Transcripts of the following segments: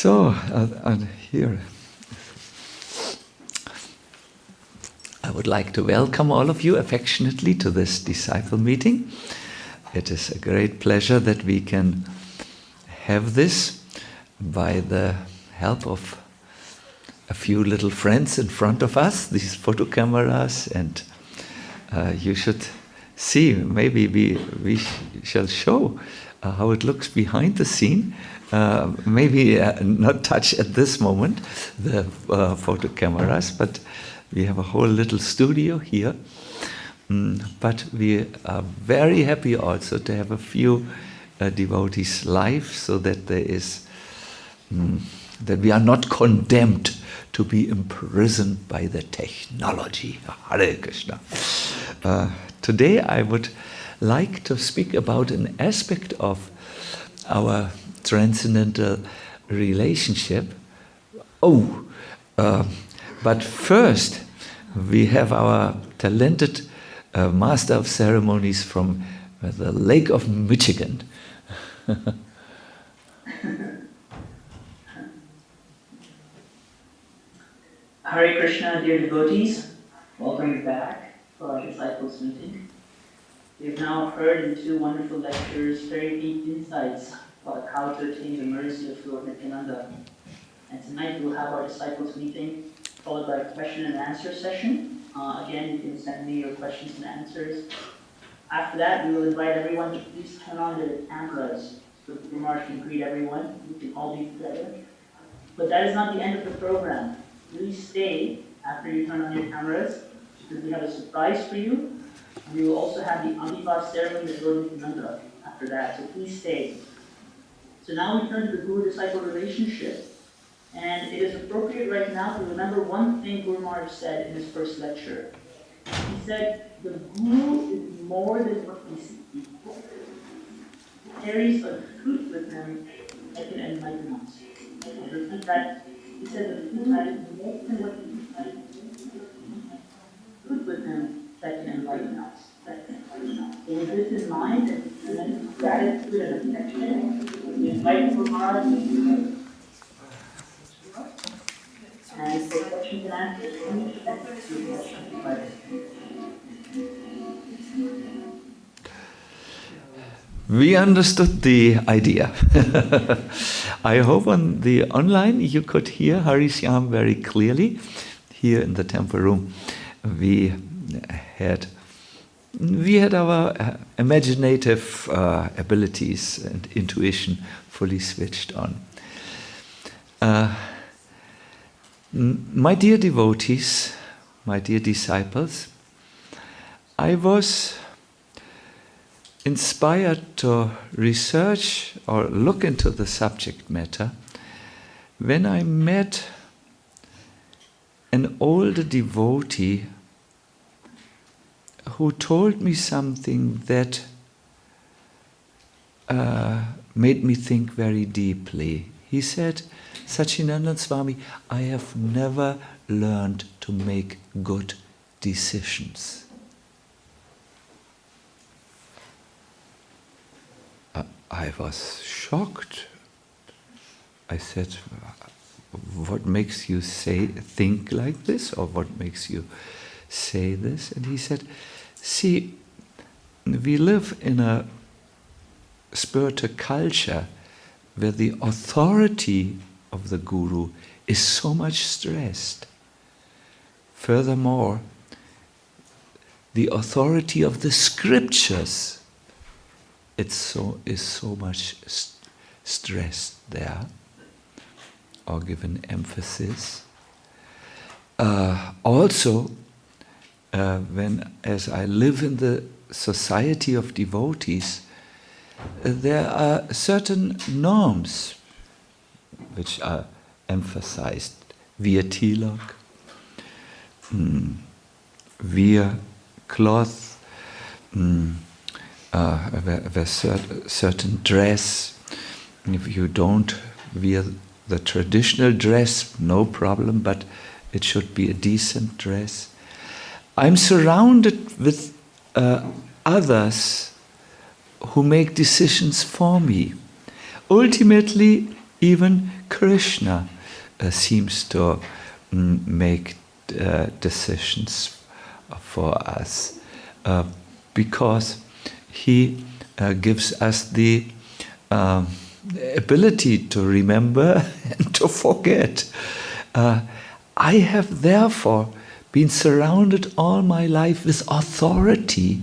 So, here, I would like to welcome all of you affectionately to this disciple meeting. It is a great pleasure that we can have this by the help of a few little friends in front of us, these photo cameras, and you should see, maybe we shall show how it looks behind the scene. Maybe not touch at this moment the photo cameras, but we have a whole little studio here. But we are very happy also to have a few devotees live, so that there is that we are not condemned to be imprisoned by the technology. Hare Krishna. Today I would like to speak about an aspect of our transcendental relationship. But first we have our talented master of ceremonies from the Lake of Michigan. Hare Krishna, dear devotees. Welcome back for our disciples meeting. We have now heard in two wonderful lectures very deep insights about how to attain the mercy of Lord Nityananda. And tonight we'll have our disciples meeting, followed by a question and answer session. Again, you can send me your questions and answers. After that, we will invite everyone to please turn on their cameras so that Guru Maharaj can greet everyone. We can all be together. But that is not the end of the program. Please stay after you turn on your cameras, because we have a surprise for you. And we will also have the Amitabh ceremony with Lord Nityananda after that, so please stay. So now we turn to the Guru-disciple relationship. And it is appropriate right now to remember one thing Guru Maharaj said in his first lecture. He said, the Guru is more than what we see. He carries a truth with him that can enlighten us. I repeat that. He said the truth that is more than what we see. Truth with him that can enlighten us. So with this in mind, and then gratitude and affection, we invite Guru Maharaj and for questions and answers, We understood the idea. I hope on the online you could hear Harishyam very clearly. Here in the temple room, we had our imaginative abilities and intuition fully switched on. My dear devotees, my dear disciples, I was inspired to research or look into the subject matter when I met an older devotee who told me something that made me think very deeply. He said, Sacinandana Swami, I have never learned to make good decisions. I was shocked. I said, what makes you think like this, or what makes you say this? And he said, see, we live in a spiritual culture where the authority of the Guru is so much stressed. Furthermore, the authority of the scriptures is so much stressed there, or given emphasis. Also, as I live in the society of devotees, there are certain norms which are emphasized. Wear tilak, wear cloth, wear certain dress. If you don't wear the traditional dress, no problem, but it should be a decent dress. I'm surrounded with others who make decisions for me. Ultimately, even Krishna seems to make decisions for us, because he gives us the ability to remember and to forget. I have therefore been surrounded all my life with authority,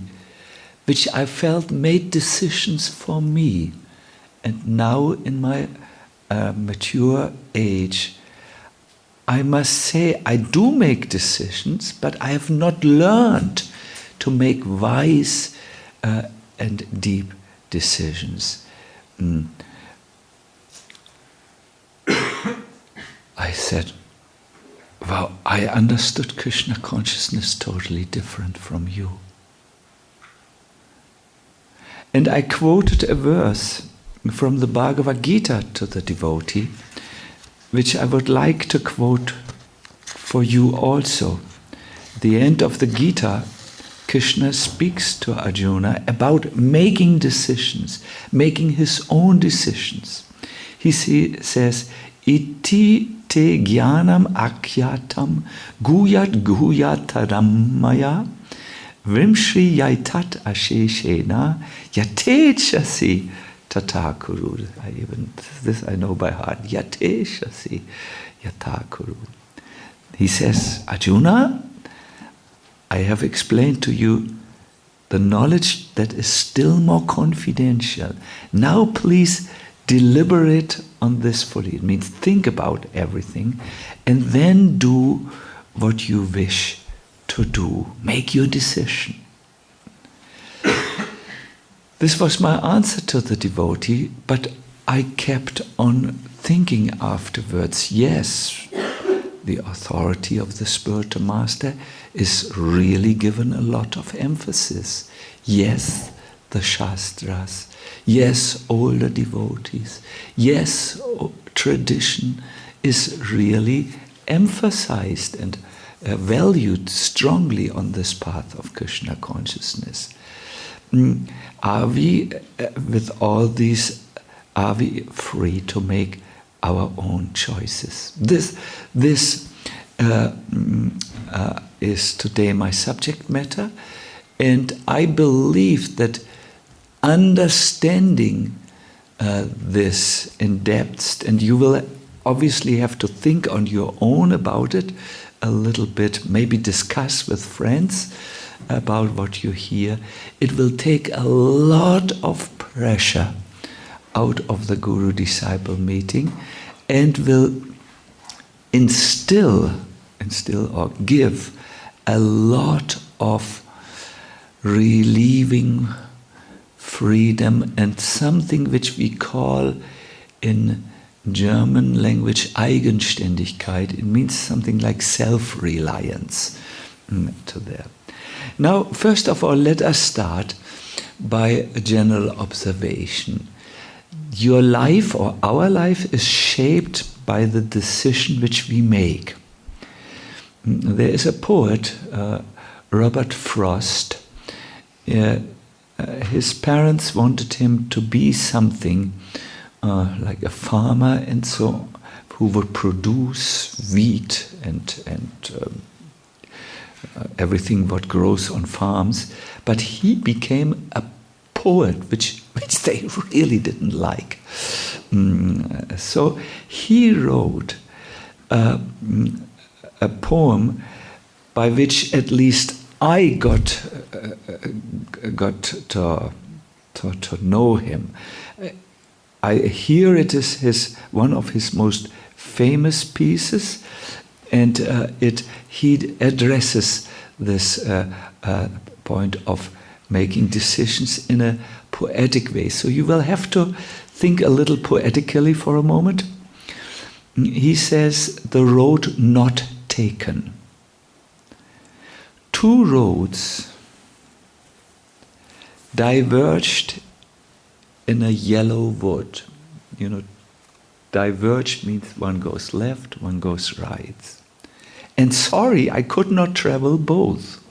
which I felt made decisions for me. And now in my mature age, I must say I do make decisions, but I have not learned to make wise and deep decisions. I said, wow, I understood Krishna consciousness totally different from you. And I quoted a verse from the Bhagavad Gita to the devotee, which I would like to quote for you also. At the end of the Gita, Krishna speaks to Arjuna about making decisions, making his own decisions. He says, Iti te jnanam akyatam guyat guyataramaya vimshri yaitat asheshena yatechasi tatakuru. This I know by heart. Yatechasi yatakuru. He says, Arjuna, I have explained to you the knowledge that is still more confidential. Now please deliberate on this fully. It means think about everything and then do what you wish to do. Make your decision. This was my answer to the devotee, but I kept on thinking afterwards, yes, the authority of the spiritual master is really given a lot of emphasis. Yes, the Shastras. Yes, older devotees. Yes, tradition is really emphasized and valued strongly on this path of Krishna consciousness. Are we, with all these, are we free to make our own choices? This is today my subject matter, and I believe that understanding this in depth, and you will obviously have to think on your own about it a little bit, maybe discuss with friends about what you hear. It will take a lot of pressure out of the guru-disciple meeting and will instill or give a lot of relieving freedom and something which we call in German language Eigenständigkeit. It means something like self-reliance to there. Now, first of all, let us start by a general observation. Your life or our life is shaped by the decision which we make. There is a poet, Robert Frost. His parents wanted him to be something like a farmer and so, who would produce wheat and everything what grows on farms. But he became a poet, which they really didn't like. So he wrote a poem by which at least I got to know him. Here it is one of his most famous pieces, and he addresses this point of making decisions in a poetic way. So you will have to think a little poetically for a moment. He says, the road not taken. Two roads diverged in a yellow wood. You know, diverged means one goes left, one goes right. And sorry, I could not travel both.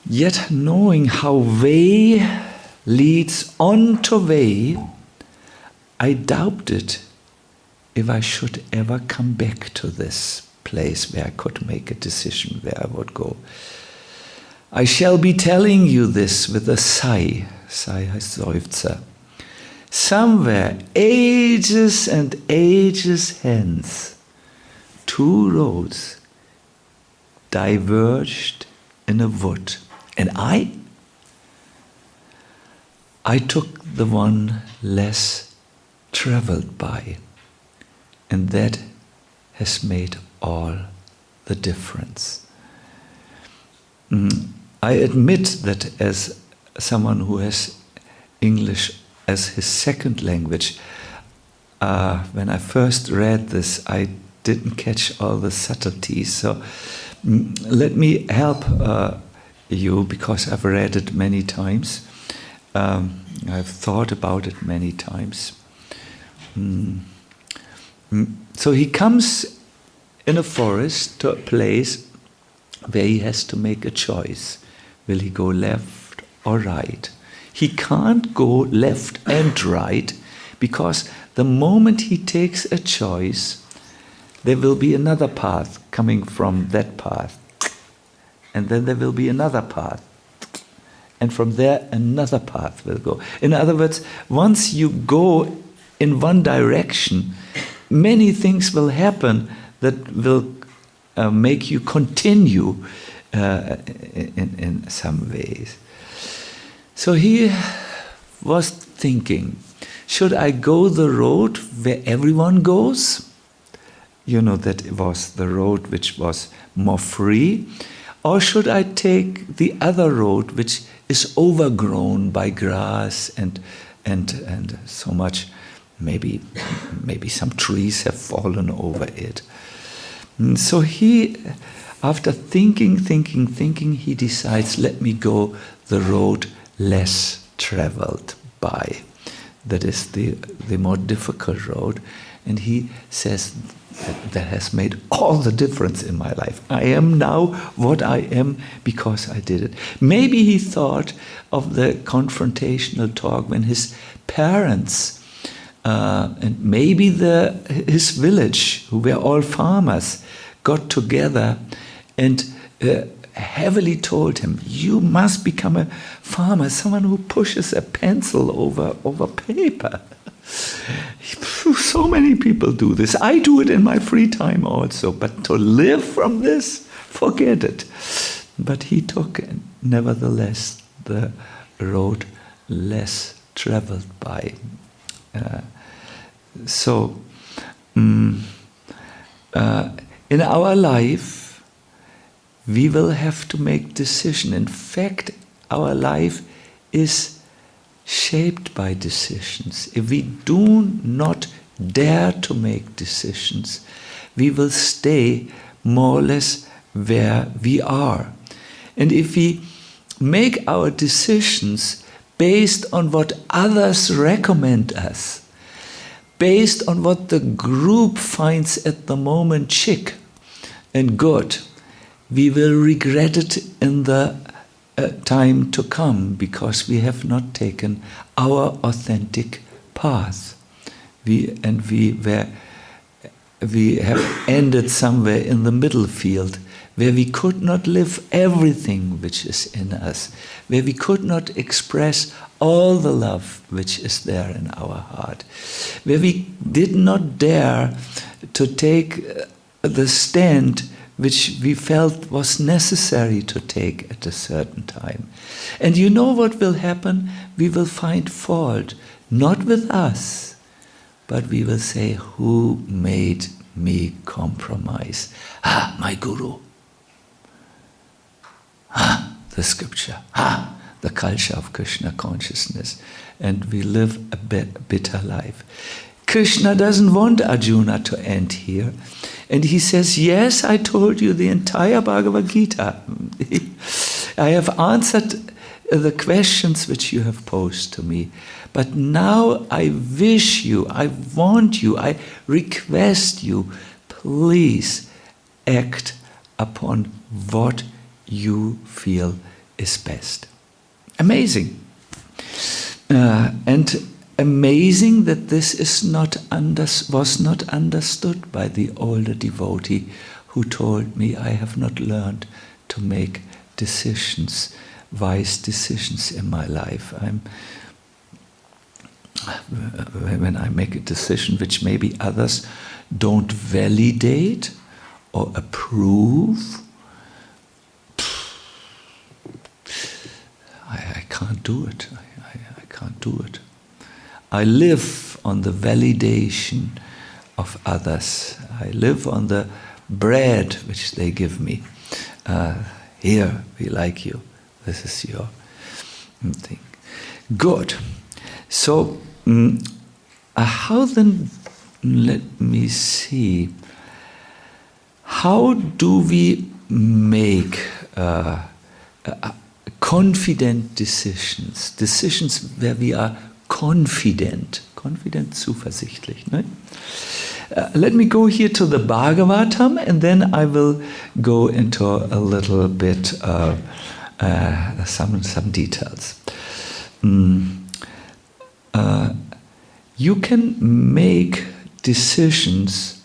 Yet knowing how way leads on to way, I doubted if I should ever come back to this place where I could make a decision where I would go. I shall be telling you this with a sigh. Sigh heißt Seufzer. Somewhere, ages and ages hence, two roads diverged in a wood. And I took the one less traveled by. And that has made all the difference. I admit that as someone who has English as his second language, when I first read this, I didn't catch all the subtleties. So let me help you, because I've read it many times. I've thought about it many times. So he comes in a forest to a place where he has to make a choice. Will he go left or right? He can't go left and right, because the moment he takes a choice, there will be another path coming from that path. And then there will be another path. And from there, another path will go. In other words, once you go in one direction, many things will happen that will make you continue in some ways. So he was thinking, should I go the road where everyone goes? You know, that was the road which was more free. Or should I take the other road which is overgrown by grass and so much, maybe some trees have fallen over it. And so he, after thinking, he decides, let me go the road less traveled by. That is the more difficult road. And he says, that has made all the difference in my life. I am now what I am because I did it. Maybe he thought of the confrontational talk when his parents and maybe his village, who were all farmers, got together and heavily told him, you must become a farmer, someone who pushes a pencil over paper. So many people do this. I do it in my free time also, but to live from this, forget it. But he took, nevertheless, the road less traveled by. In our life, we will have to make decisions. In fact, our life is shaped by decisions. If we do not dare to make decisions, we will stay more or less where we are. And if we make our decisions based on what others recommend us, based on what the group finds at the moment chic and good, we will regret it in the time to come, because we have not taken our authentic path. We have ended somewhere in the middle field, where we could not live everything which is in us, where we could not express all the love which is there in our heart, where we did not dare to take the stand which we felt was necessary to take at a certain time. And you know what will happen? We will find fault, not with us, but we will say, who made me compromise? My guru. The scripture. The culture of Krishna consciousness. And we live a bitter life. Krishna doesn't want Arjuna to end here. And he says, yes, I told you the entire Bhagavad Gita. I have answered the questions which you have posed to me. But now I wish you, I want you, I request you, please act upon what you feel is best. Amazing. And amazing that this is was not understood by the older devotee who told me, I have not learned to make decisions, wise decisions in my life. When I make a decision which maybe others don't validate or approve, I can't do it. I can't do it. I live on the validation of others. I live on the bread which they give me. Here, we like you. This is your thing. Good. So, how then, let me see, how do we make confident decisions where we are confident, zuversichtlich. Ne? Let me go here to the Bhagavatam, and then I will go into a little bit some details. You can make decisions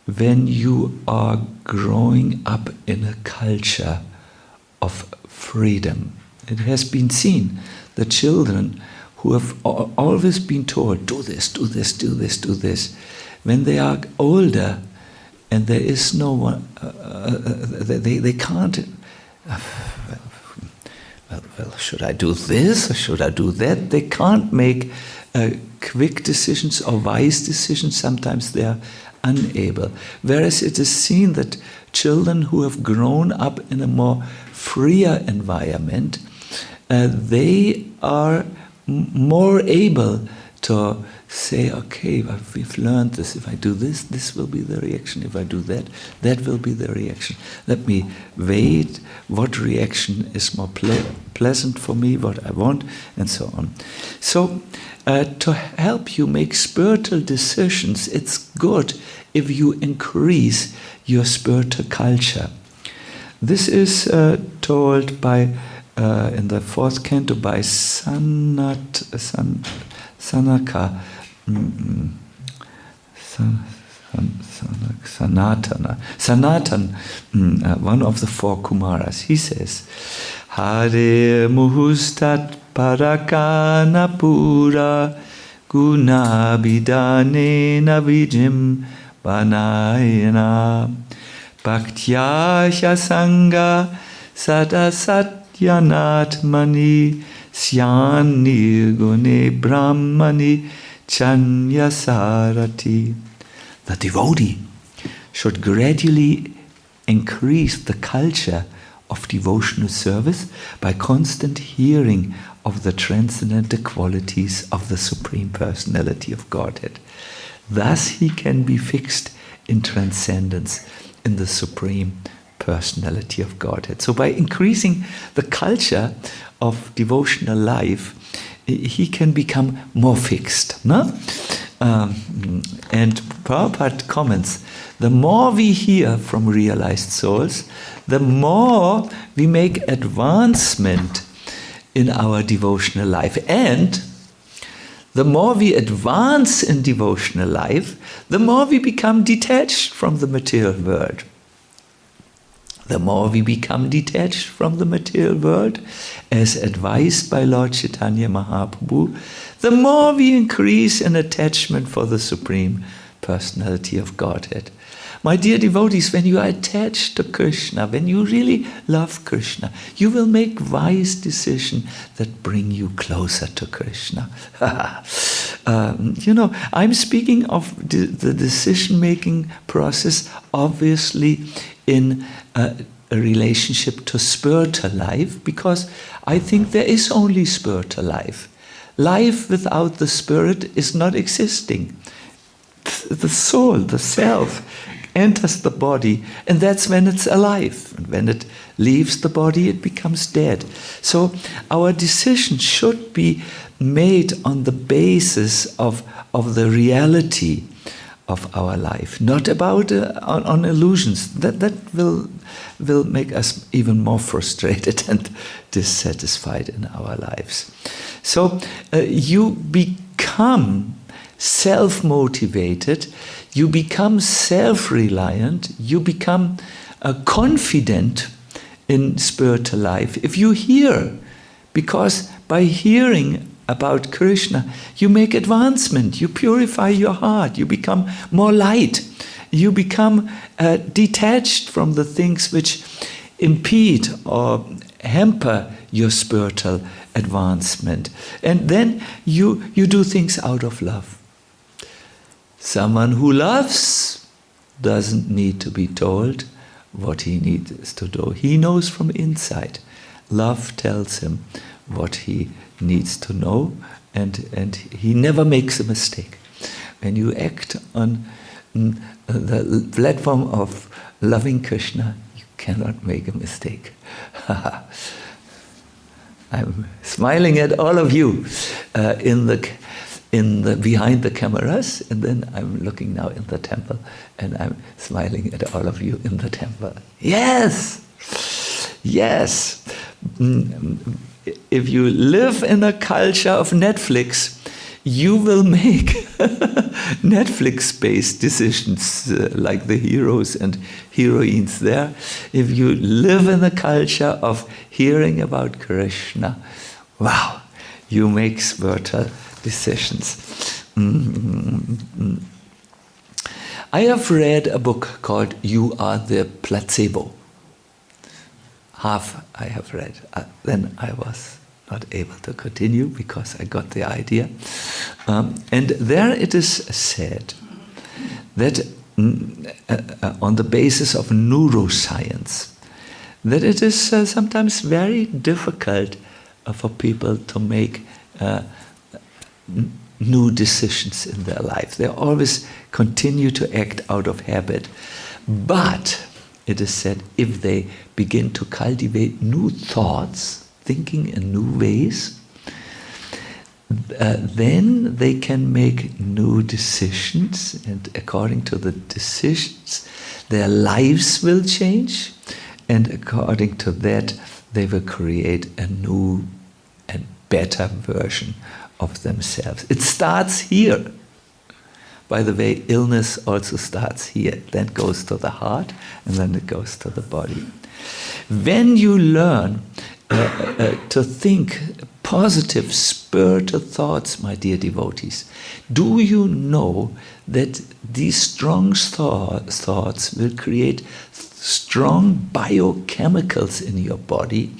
when you are growing up in a culture of freedom. It has been seen that children who have always been told, do this, do this, do this, do this, when they are older and there is no one, they can't, well, should I do this or should I do that? They can't make quick decisions or wise decisions. Sometimes they are unable. Whereas it is seen that children who have grown up in a more freer environment, they are more able to say, okay, we've learned this. If I do this, this will be the reaction. If I do that, that will be the reaction. Let me wait. What reaction is more pleasant for me, what I want, and so on. So, to help you make spiritual decisions, it's good if you increase your spiritual culture. This is told by in the fourth canto by Sanaka, Sanatan, one of the four Kumaras. He says, Hare muhustat parakana pura guna bidane navijim banayana bhaktyasya sangha sadasatyanatmani syani gune brahmani chanyasarati. The devotee should gradually increase the culture of devotional service by constant hearing of the transcendental qualities of the Supreme Personality of Godhead. Thus he can be fixed in transcendence in the Supreme Personality of Godhead. So by increasing the culture of devotional life, he can become more fixed. No? And Prabhupada comments, the more we hear from realized souls, the more we make advancement in our devotional life. And the more we advance in devotional life, the more we become detached from the material world. The more we become detached from the material world, as advised by Lord Chaitanya Mahaprabhu, the more we increase in attachment for the Supreme Personality of Godhead. My dear devotees, when you are attached to Krishna, when you really love Krishna, you will make wise decisions that bring you closer to Krishna. I'm speaking of the decision-making process, obviously, in a relationship to spiritual life, because I think there is only spiritual life. Life without the spirit is not existing. The soul, the self, enters the body, and that's when it's alive. And when it leaves the body, it becomes dead. So our decision should be made on the basis of the reality of our life, not about on illusions. That will make us even more frustrated and dissatisfied in our lives. So you become become self-motivated, you become self-reliant, you become confident in spiritual life. If you hear, because by hearing about Krishna, you make advancement, you purify your heart, you become more light, you become detached from the things which impede or hamper your spiritual advancement. And then you do things out of love. Someone who loves doesn't need to be told what he needs to do. He knows from inside. Love tells him what he needs to know, and he never makes a mistake. When you act on the platform of loving Krishna, you cannot make a mistake. I'm smiling at all of you in the behind the cameras, and then I'm looking now in the temple, and I'm smiling at all of you in the temple. Yes, yes. If you live in a culture of Netflix, you will make Netflix-based decisions like the heroes and heroines there. If you live in a culture of hearing about Krishna, wow, you make spiritual decisions. I have read a book called You Are the Placebo. Half I have read. Then I was not able to continue because I got the idea. And there it is said that on the basis of neuroscience, that it is sometimes very difficult for people to make new decisions in their life. They always continue to act out of habit. But it is said if they begin to cultivate new thoughts, thinking in new ways, then they can make new decisions, and according to the decisions, their lives will change, and according to that, they will create a new and better version of themselves. It starts here. By the way, illness also starts here, then goes to the heart, and then it goes to the body. When you learn to think positive spiritual thoughts, my dear devotees, do you know that these strong thoughts will create strong biochemicals in your body,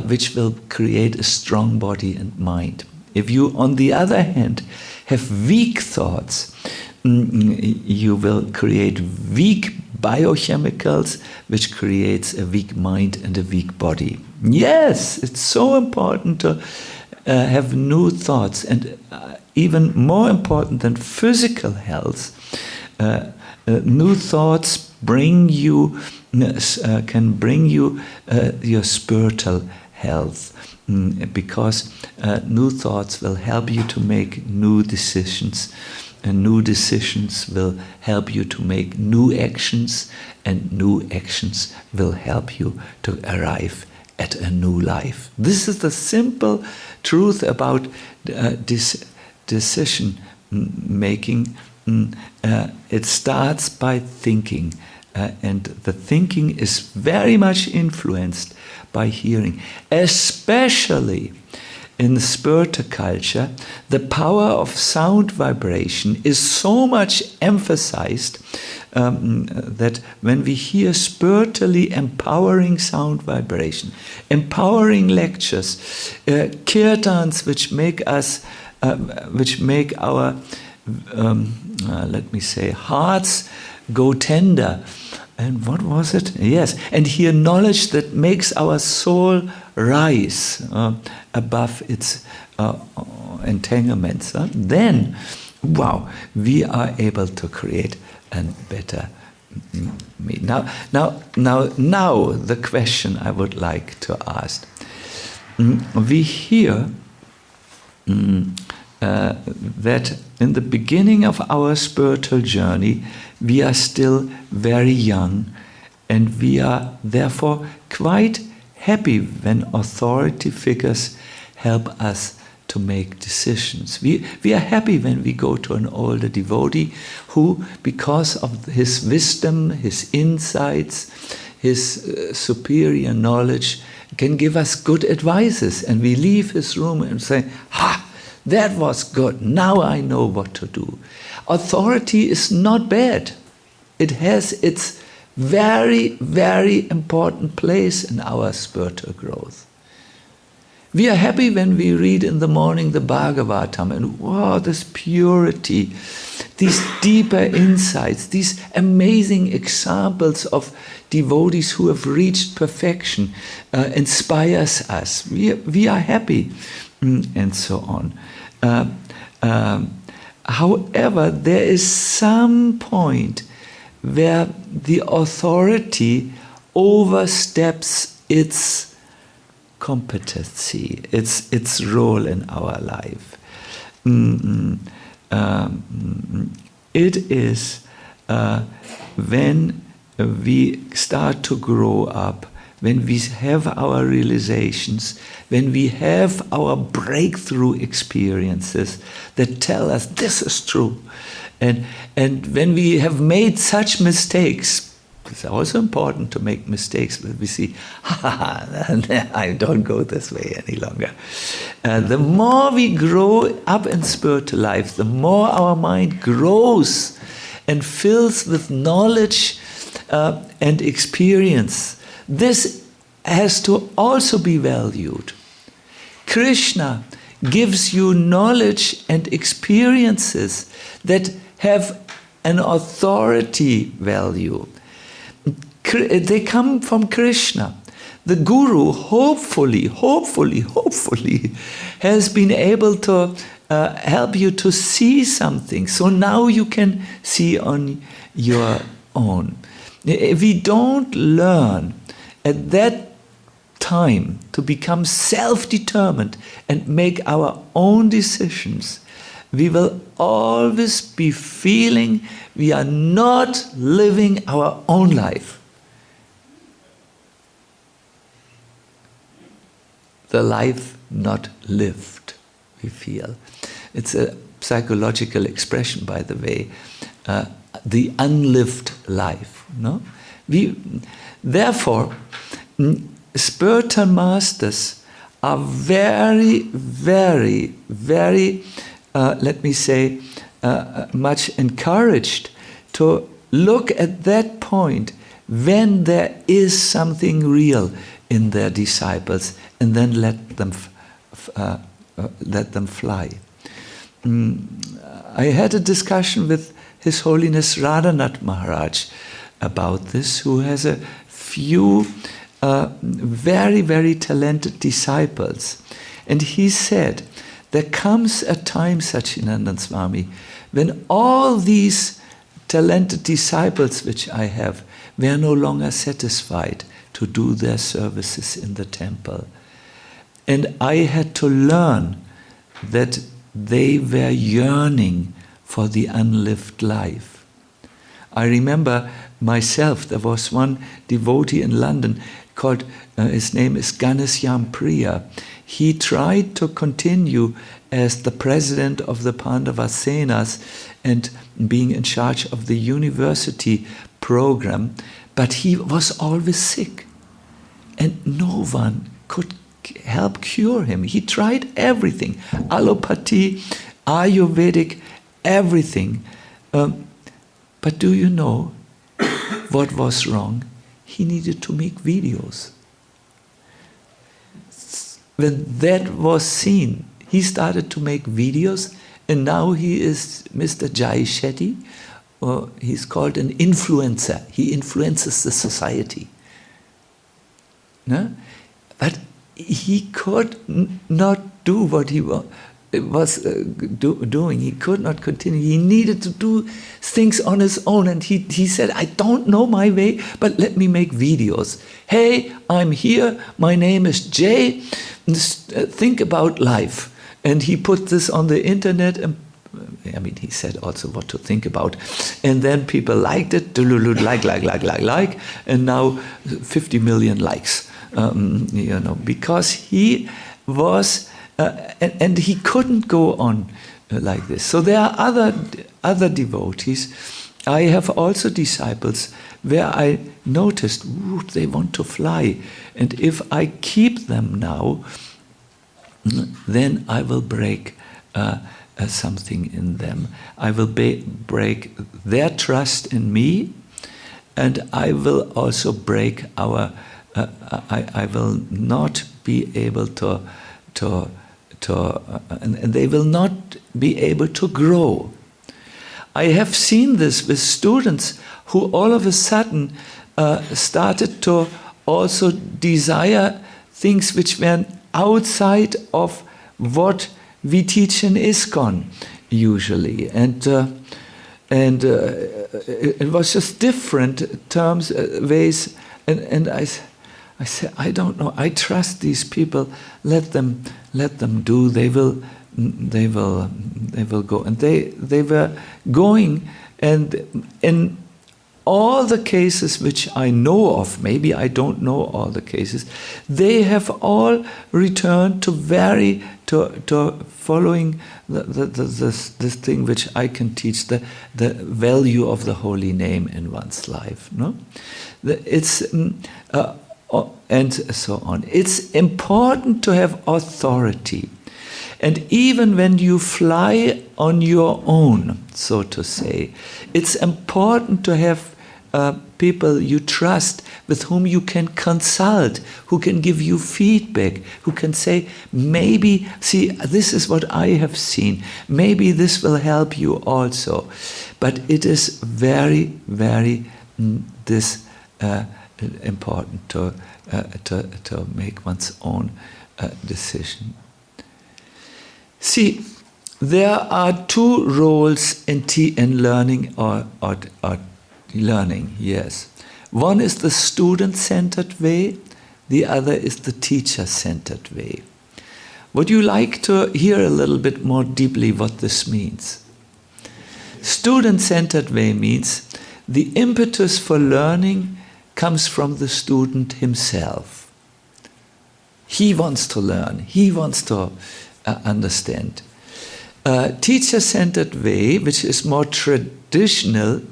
which will create a strong body and mind? If you, on the other hand, have weak thoughts, you will create weak biochemicals, which creates a weak mind and a weak body. Yes, it's so important to have new thoughts, and even more important than physical health, new thoughts can bring you your spiritual health. Because new thoughts will help you to make new decisions, and new decisions will help you to make new actions, and new actions will help you to arrive at a new life. This is the simple truth about this decision making. It starts by thinking, and the thinking is very much influenced by hearing. Especially in spiritual culture, the power of sound vibration is so much emphasized that when we hear spiritually empowering sound vibration, empowering lectures, kirtans which make our let me say, hearts go tender. And what was it? Yes, and hear knowledge that makes our soul rise above its entanglements. Then, wow, we are able to create a better me. Now, the question I would like to ask: we hear that in the beginning of our spiritual journey, we are still very young, and we are therefore quite happy when authority figures help us to make decisions. We are happy when we go to an older devotee who, because of his wisdom, his insights, his superior knowledge, can give us good advices, and we leave his room and say, "Ha, that was good, now I know what to do." Authority is not bad. It has its very, very important place in our spiritual growth. We are happy when we read in the morning the Bhagavatam, and wow, this purity, these deeper insights, these amazing examples of devotees who have reached perfection inspires us. We are happy, and so on. However, there is some point where the authority oversteps its competency, its role in our life. It is when we start to grow up, when we have our realizations, when we have our breakthrough experiences that tell us this is true, and when we have made such mistakes. It's also important to make mistakes, but we see, I don't go this way any longer. The more we grow up in spiritual life, the more our mind grows and fills with knowledge and experience. This has to also be valued. Krishna gives you knowledge and experiences that have an authority value. They come from Krishna. The Guru hopefully has been able to help you to see something. So now you can see on your own. If we don't learn at that time to become self-determined and make our own decisions, we will always be feeling we are not living our own life. The life not lived, we feel. It's a psychological expression, by the way, the unlived life. No? Therefore, spiritual masters are very, very, very, let me say, much encouraged to look at that point when there is something real in their disciples, and then let them fly. I had a discussion with His Holiness Radhanath Maharaj about this, who has a few very, very talented disciples. And he said, there comes a time, Sacinandana Swami, when all these talented disciples which I have were no longer satisfied to do their services in the temple. And I had to learn that they were yearning for the unlived life. I remember myself, there was one devotee in London called, his name is Ganesyam Priya. He tried to continue as the president of the Pandava Senas and being in charge of the university program, but he was always sick, and no one could help cure him. He tried everything, allopathy, Ayurvedic, everything. But do you know what was wrong? He needed to make videos. When that was seen, he started to make videos, and now he is Mr. Jai Shetty. He's called an influencer. He influences the society. No? But he could not do what he was doing. He could not continue. He needed to do things on his own. And he said, I don't know my way, but let me make videos. Hey, I'm here. My name is Jay. Think about life. And he put this on the internet, and he said also what to think about. And then people liked it, like, and now 50 million likes, because he was and he couldn't go on like this. So there are other devotees. I have also disciples where I noticed, they want to fly. And if I keep them now, then I will break something in them. I will break their trust in me, and I will also break our. I will not be able and they will not be able to grow. I have seen this with students who all of a sudden started to also desire things which were outside of what we teach in ISKCON usually, and it was just different terms, ways, and I said, I don't know. I trust these people. Let them do. They will go. And they were going, and in all the cases which I know of, maybe I don't know all the cases, they have all returned to following this thing which I can teach, the value of the holy name in one's life. No, it's. And so on. It's important to have authority. And even when you fly on your own, so to say, it's important to have people you trust, with whom you can consult, who can give you feedback, who can say, maybe, see, this is what I have seen. Maybe this will help you also. But it is very, very important to make one's own decision. See, there are two roles in learning or learning. Yes, one is the student-centered way, the other is the teacher-centered way. Would you like to hear a little bit more deeply what this means? Student-centered way means the impetus for learning comes from the student himself. He wants to learn. He wants to understand. Teacher-centered way, which is more traditional,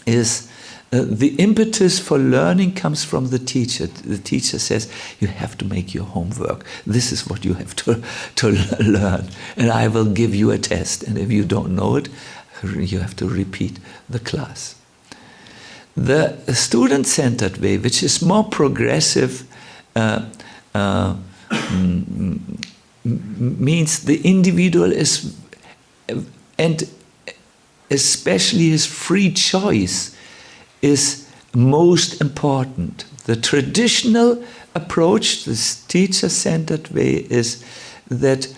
is the impetus for learning comes from the teacher. The teacher says, you have to make your homework. This is what you have to learn. And I will give you a test. And if you don't know it, you have to repeat the class. The student-centered way, which is more progressive, means the individual is, and especially his free choice, is most important. The traditional approach, this teacher-centered way, is that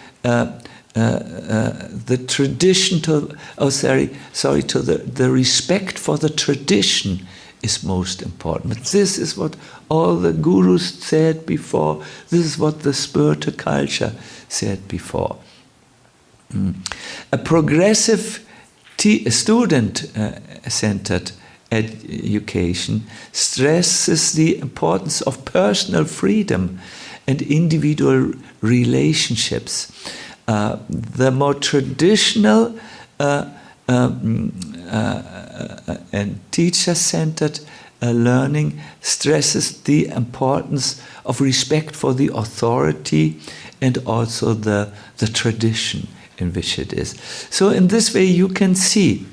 the tradition the respect for the tradition is most important. But this is what all the gurus said before. This is what the spiritual culture said before. A progressive student-centered education stresses the importance of personal freedom and individual relationships. The more traditional and teacher-centered learning stresses the importance of respect for the authority and also the tradition in which it is. So in this way you can see,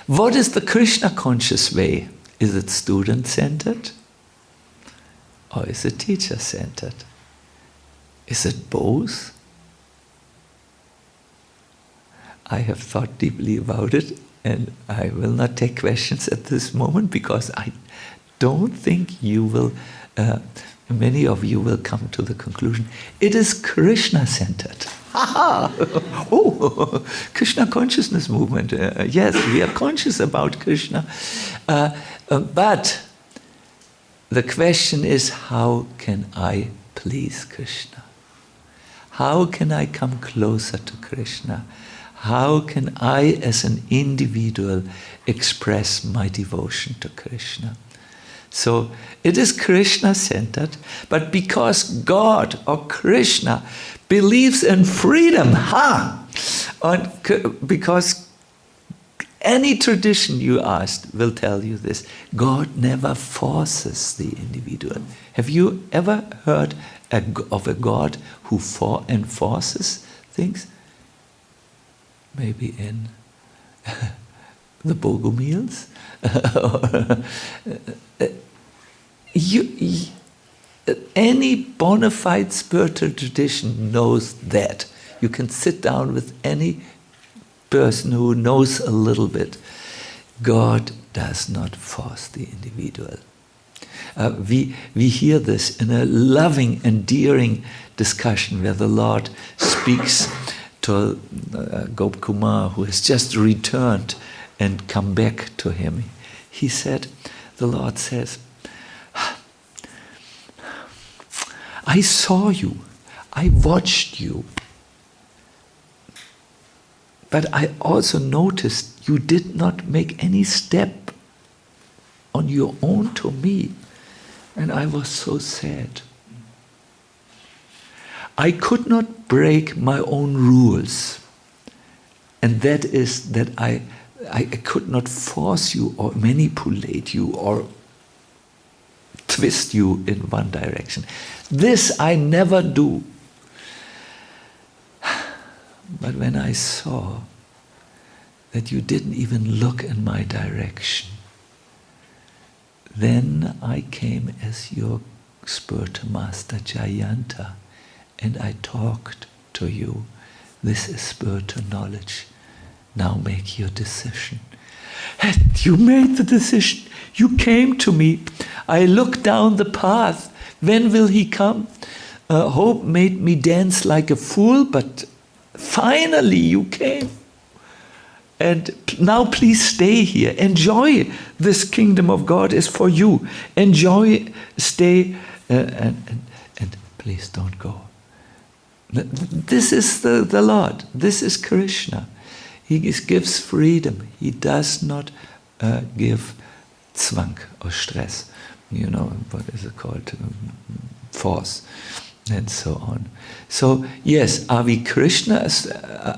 what is the Krishna conscious way? Is it student-centered or is it teacher-centered? Is it both? I have thought deeply about it, and I will not take questions at this moment because I don't think you will, many of you will come to the conclusion, it is Krishna-centered. Oh, Krishna consciousness movement. Yes, we are conscious about Krishna. But the question is, how can I please Krishna? How can I come closer to Krishna? How can I, as an individual, express my devotion to Krishna? So it is Krishna-centered, but because God or Krishna believes in freedom, because any tradition you asked will tell you this. God never forces the individual. Have you ever heard of a God who enforces things? Maybe in the Bogomils? Any bona fide spiritual tradition knows that. You can sit down with any person who knows a little bit. God does not force the individual. We hear this in a loving, endearing discussion where the Lord speaks to Gop Kumar, who has just returned and come back to him. He said, the Lord says, I saw you, I watched you, but I also noticed you did not make any step on your own to me, and I was so sad. I could not break my own rules, and that is that I could not force you or manipulate you or twist you in one direction. This I never do. But when I saw that you didn't even look in my direction, then I came as your spiritual master Jayanta, and I talked to you. This is spiritual knowledge. Now make your decision. And you made the decision. You came to me. I looked down the path. When will he come? Hope made me dance like a fool, but finally you came. And now please stay here. Enjoy this kingdom of God is for you. Enjoy, stay, and please don't go. This is the Lord. This is Krishna. He gives freedom. He does not give Zwang or Stress. You know, what is it called? Force. And so on. So, yes, are we Krishna?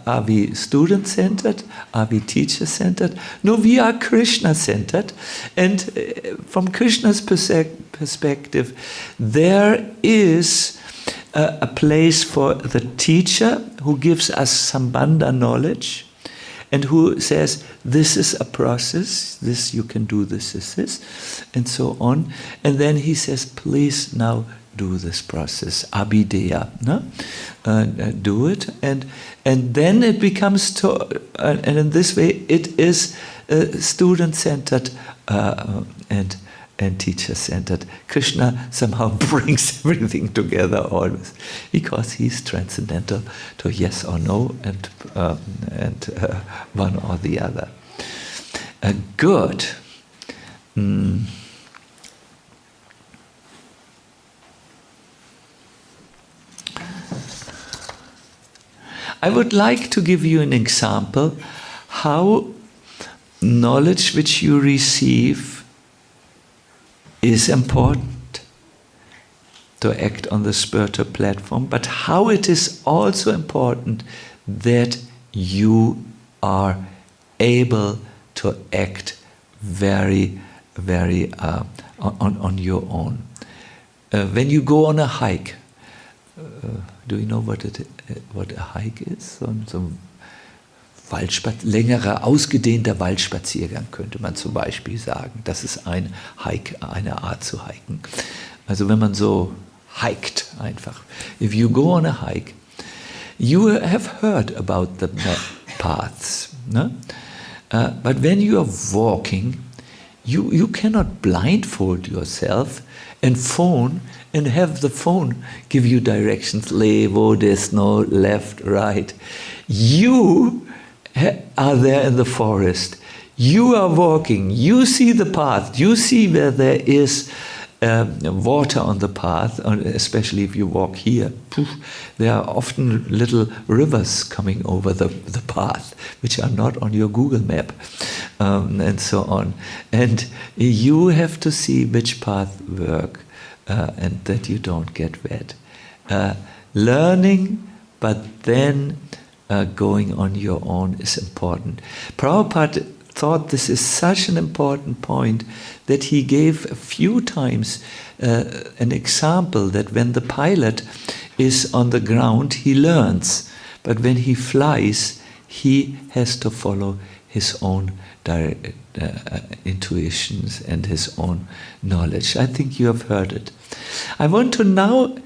Are we student-centered? Are we teacher-centered? No, we are Krishna-centered. And from Krishna's perspective, there is a place for the teacher who gives us Sambandha knowledge and who says, this is a process, this you can do, this is this, and so on. And then he says, please now do this process, abhideya, no? Do it, and then it becomes and in this way it is student-centered and teacher-centered. Krishna somehow brings everything together always, because he's transcendental to yes or no and one or the other. Good. I would like to give you an example how knowledge which you receive is important to act on the spiritual platform, but how it is also important that you are able to act very, very on your own. When you go on a hike, do you know what a hike is? So ein längerer, ausgedehnter Waldspaziergang könnte man zum Beispiel sagen. Das ist ein Hike, eine Art zu hiken. Also wenn man so hiked einfach. If you go on a hike, you have heard about the paths. No? But when you are walking, you cannot blindfold yourself and phone and have the phone give you directions, levo, desno, left, right. You are there in the forest. You are walking. You see the path. You see where there is water on the path, especially if you walk here. Poof, there are often little rivers coming over the path, which are not on your Google map, and so on. And you have to see which path work, and that you don't get wet. Learning, but then going on your own is important. Prabhupada thought this is such an important point that he gave a few times an example that when the pilot is on the ground, he learns, but when he flies, he has to follow his own intuitions and his own knowledge. I think you have heard it. I want to now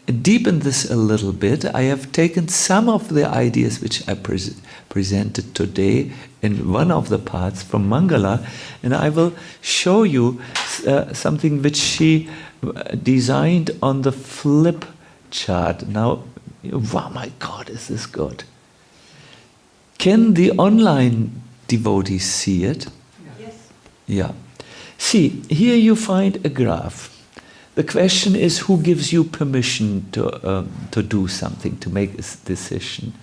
deepen this a little bit. I have taken some of the ideas which I presented today in one of the parts from Mangala, and I will show you something which she designed on the flip chart. Now, wow, my God, is this good? Can the online devotees see it? Yes. Yeah. See, here you find a graph. The question is, who gives you permission to do something, to make a decision?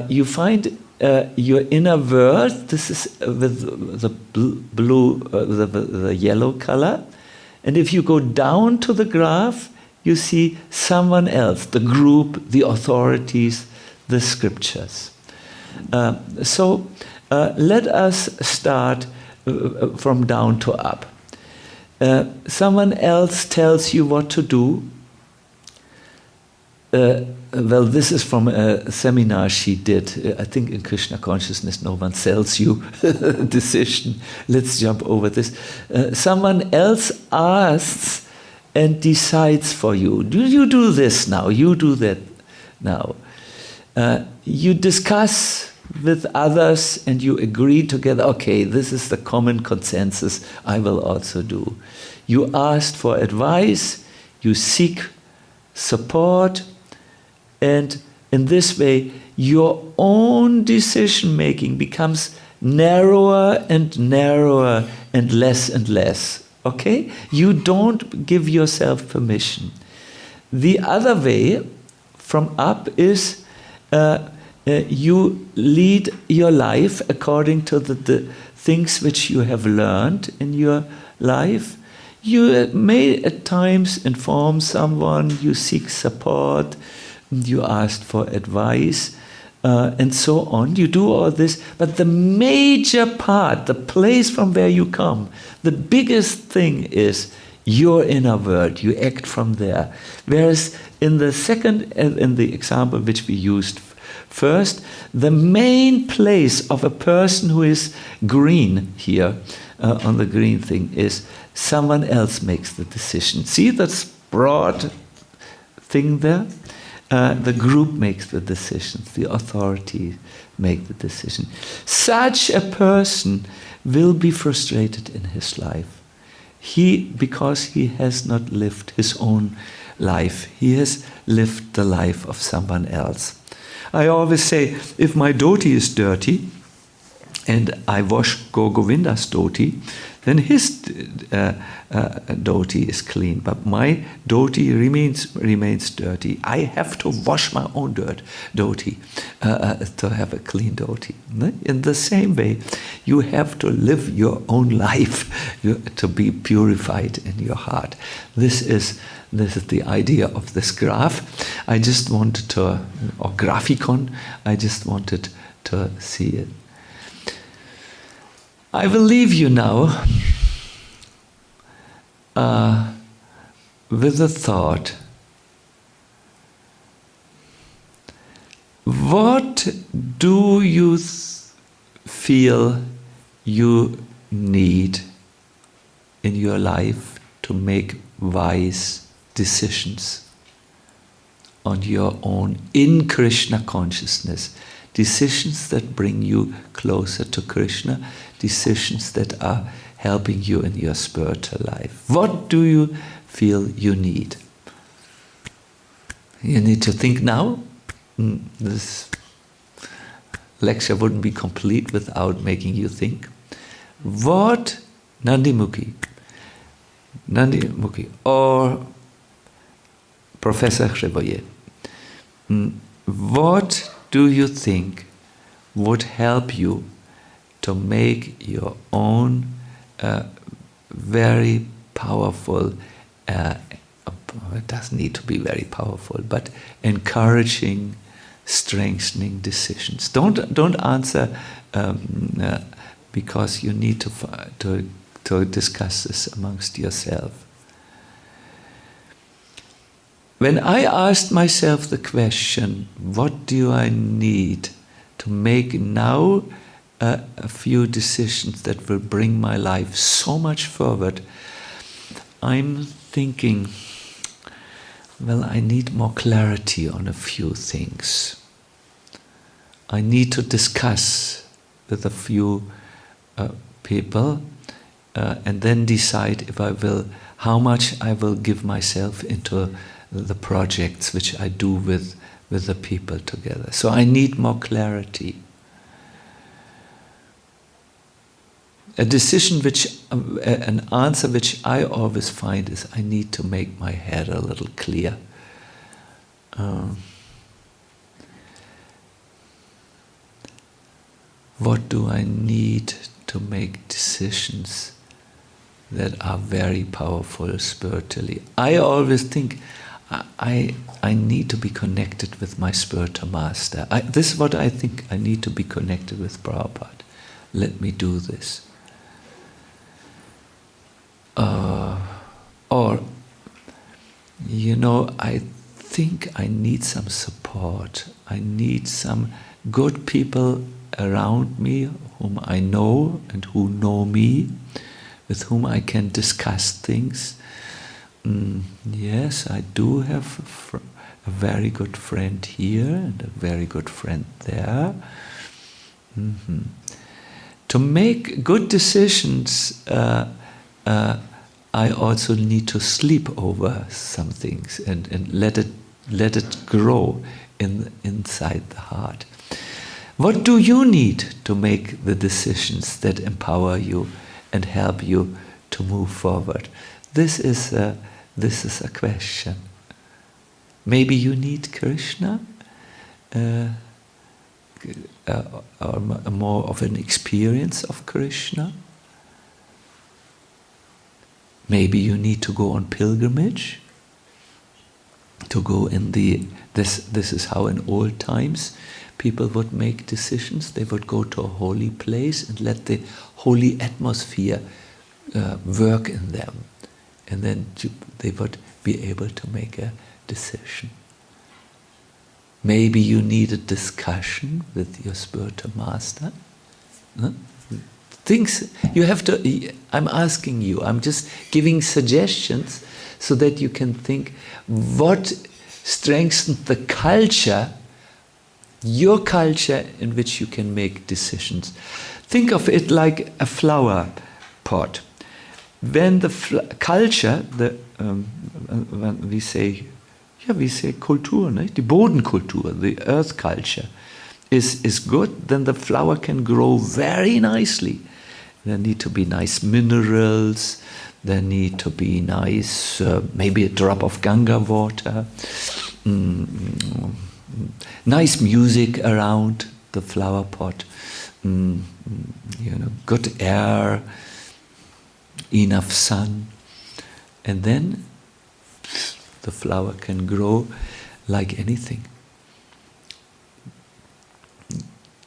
You find your inner world. This is with the blue, the yellow color. And if you go down to the graph, you see someone else, the group, the authorities, the scriptures. So let us start from down to up. Someone else tells you what to do. Well, this is from a seminar she did. I think in Krishna consciousness, no one sells you a decision. Let's jump over this. Someone else asks and decides for you. Do you do this now? You do that now. You discuss with others and you agree together, okay, this is the common consensus, I will also do. You asked for advice, you seek support, and in this way your own decision making becomes narrower and narrower and less, okay? You don't give yourself permission. The other way from up is you lead your life according to the things which you have learned in your life. You may at times inform someone, you seek support, you ask for advice, and so on. You do all this, but the major part, the place from where you come, the biggest thing is your inner world. You act from there. Whereas in the example which we used first, the main place of a person who is green here, on the green thing, is someone else makes the decision. See that broad thing there? The group makes the decisions, the authority make the decision. Such a person will be frustrated in his life. Because he has not lived his own life. He has lived the life of someone else. I always say, if my dhoti is dirty and I wash Govinda's dhoti, then his dhoti is clean, but my dhoti remains dirty. I have to wash my own dhoti to have a clean dhoti. In the same way, you have to live your own life to be purified in your heart. This is the idea of this graph. I just wanted to, or graphicon, I just wanted to see it. I will leave you now with a thought. What do you feel you need in your life to make wise decisions on your own in Krishna consciousness? Decisions that bring you closer to Krishna, decisions that are helping you in your spiritual life. What do you feel you need? You need to think now. This lecture wouldn't be complete without making you think. What, Nandimukhi, Nandi Mukhi, or Professor Chevalier. What do you think would help you to make your own very powerful, it doesn't need to be very powerful, but encouraging, strengthening decisions? Don't answer because you need to discuss this amongst yourself. When I asked myself the question, what do I need to make now a few decisions that will bring my life so much forward, I'm thinking, well, I need more clarity on a few things. I need to discuss with a few people and then decide how much I will give myself into the projects which I do with the people together. So I need more clarity. An answer which I always find is I need to make my head a little clear. What do I need to make decisions that are very powerful spiritually? I always think I need to be connected with my spiritual master. This is what I think. I need to be connected with Prabhupada. Let me do this. Or, I think I need some support. I need some good people around me whom I know and who know me, with whom I can discuss things. Yes, I do have a very good friend here and a very good friend there. To make good decisions, I also need to sleep over some things and let it grow inside the heart. What do you need to make the decisions that empower you and help you to move forward? This is a question. Maybe you need Krishna, or more of an experience of Krishna. Maybe you need to go on pilgrimage, to go in this is how in old times people would make decisions. They would go to a holy place and let the holy atmosphere work in them. And then they would be able to make a decision. Maybe you need a discussion with your spiritual master. Things you have to, I'm asking you, I'm just giving suggestions so that you can think what strengthens the culture, your culture in which you can make decisions. Think of it like a flower pot. When the culture, when we say Kultur, right? The Bodenkultur, the earth culture, is good, then the flower can grow very nicely. There need to be nice minerals, there need to be nice, maybe a drop of Ganga water, nice music around the flower pot, good air, enough sun, and then the flower can grow like anything.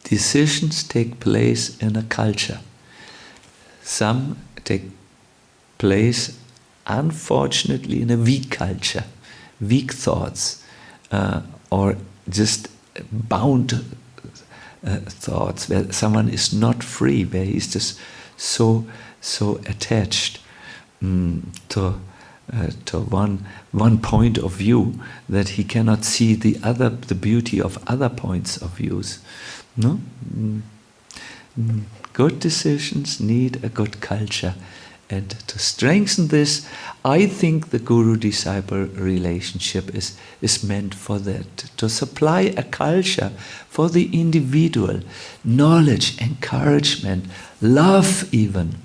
Decisions take place in a culture. Some take place, unfortunately, in a weak culture, weak thoughts, or just bound thoughts, where someone is not free, where he's just so attached to one point of view that he cannot see the beauty of other points of views. No? Good decisions need a good culture, and to strengthen this, I think the guru-disciple relationship is meant for that, to supply a culture for the individual, knowledge, encouragement, love even,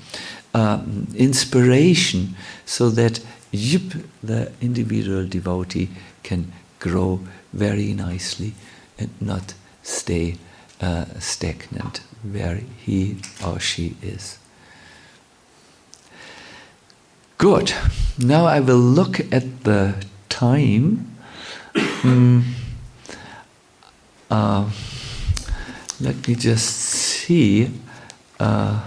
inspiration so that Yip, the individual devotee, can grow very nicely and not stay stagnant where he or she is. Good. Now I will look at the time. Let me just see. I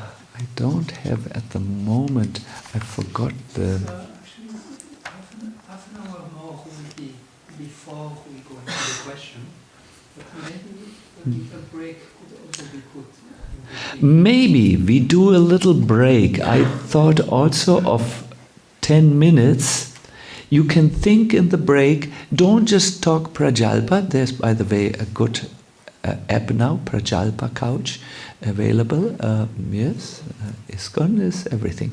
don't have at the moment. I forgot the. Actually, half an hour more will be before we go into the question. But maybe a little break could also be put in between. Maybe we do a little break. I thought also of 10 minutes. You can think in the break. Don't just talk Prajalpa. There's, by the way, a good app now, Prajalpa Couch, available. Yes, ISKCON is everything.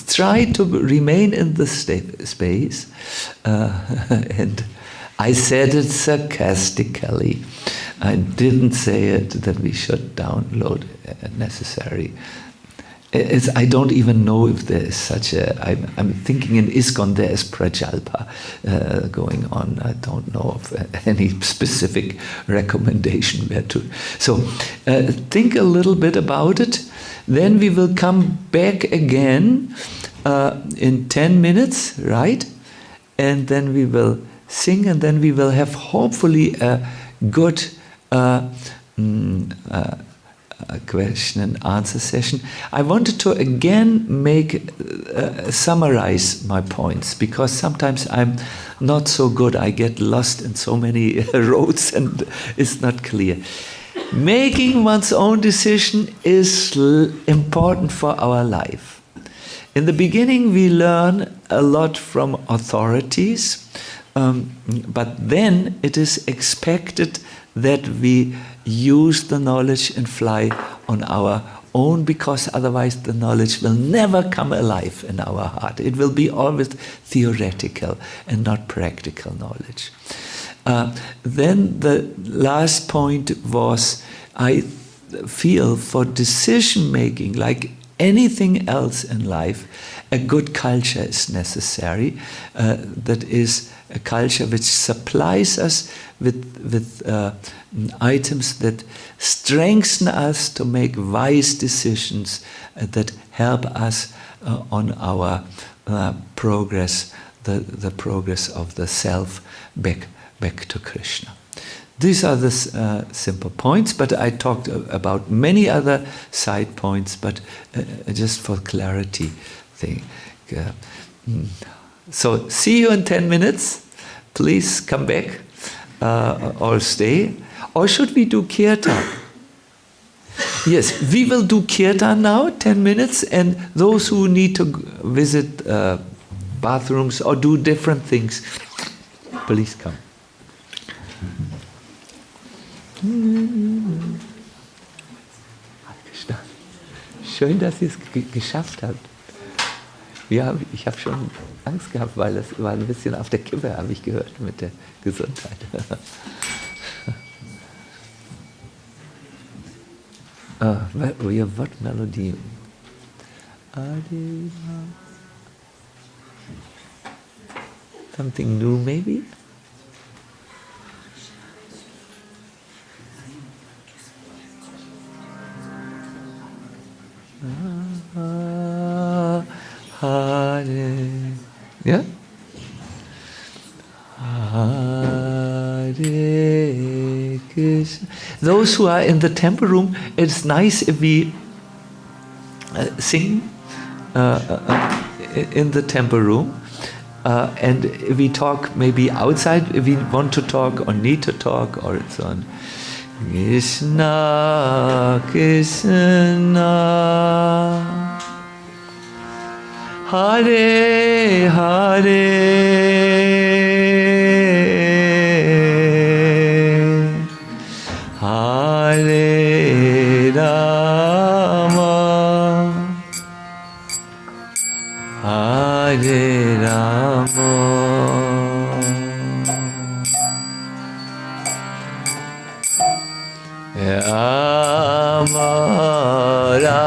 Try to remain in the space. And I said it sarcastically. I didn't say it that we should download necessary. I don't even know if there is such a. I'm thinking in ISKCON there is Prajalpa going on. I don't know of any specific recommendation where to. So think a little bit about it. Then we will come back again in 10 minutes, right? And then we will sing, and then we will have hopefully a good. A question and answer session. I wanted to again summarize my points, because sometimes I'm not so good. I get lost in so many roads and it's not clear. Making one's own decision is important for our life. In the beginning we learn a lot from authorities, but then it is expected that we use the knowledge and fly on our own, because otherwise the knowledge will never come alive in our heart. It will be always theoretical and not practical knowledge. Then the last point was, I feel for decision making, like anything else in life, a good culture is necessary. That is a culture which supplies us with items that strengthen us to make wise decisions that help us on our progress, the progress of the self back to Krishna. These are the simple points, but I talked about many other side points, but just for clarity thing. So see you in 10 minutes. Please come back or stay. Or should we do kirtan? Yes, we will do kirtan now, 10 minutes, and those who need to visit bathrooms or do different things, please come. Krishna. Schön, dass ihr es geschafft habt. Ja, ich habe schon Angst gehabt, weil das war ein bisschen auf der Kippe, habe ich gehört, mit der Gesundheit. What melody? Something new, maybe? Hare. Yeah? Hare Krishna. Those who are in the temple room, it's nice if we sing in the temple room. And if we talk maybe outside, if we want to talk or need to talk or so on. Krishna, Krishna. Hare Hare, Hare Rama, Hare Rama, Rama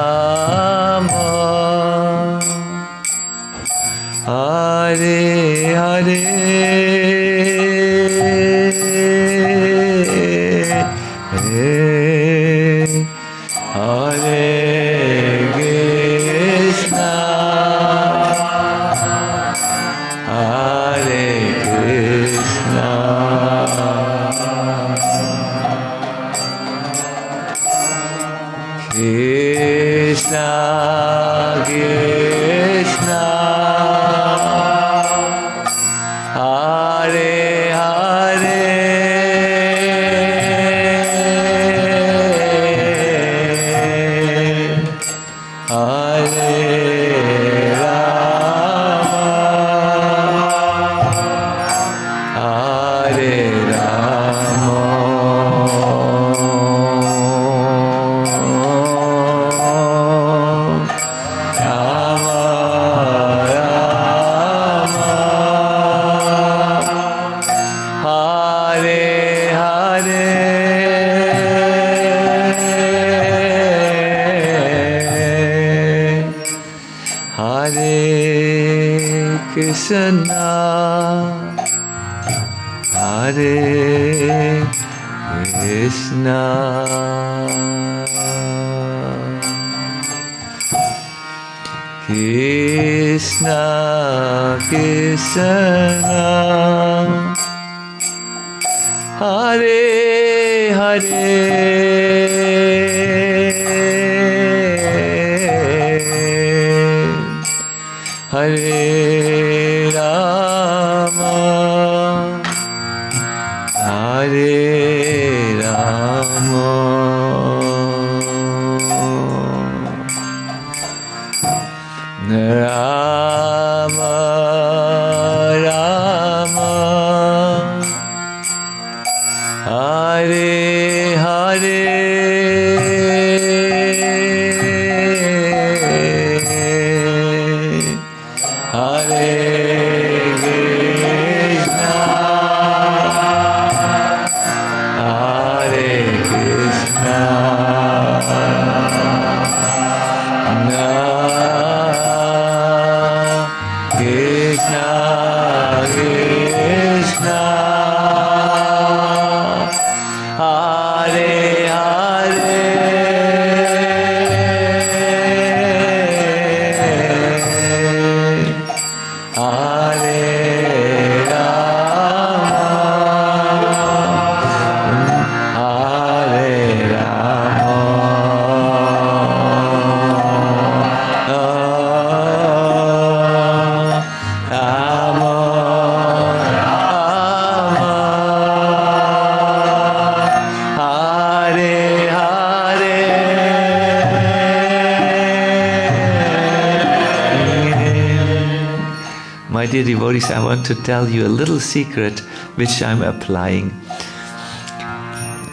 My dear devotees, I want to tell you a little secret which I'm applying.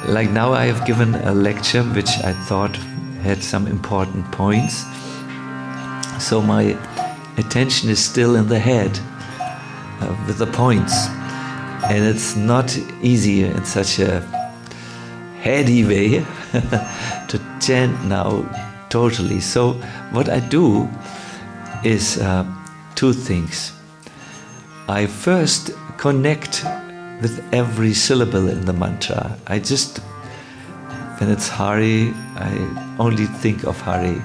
Like now I have given a lecture which I thought had some important points. So my attention is still in the head with the points. And it's not easy in such a heady way to chant now totally. So what I do is two things. I first connect with every syllable in the mantra. I just, when it's Hari, I only think of Hari.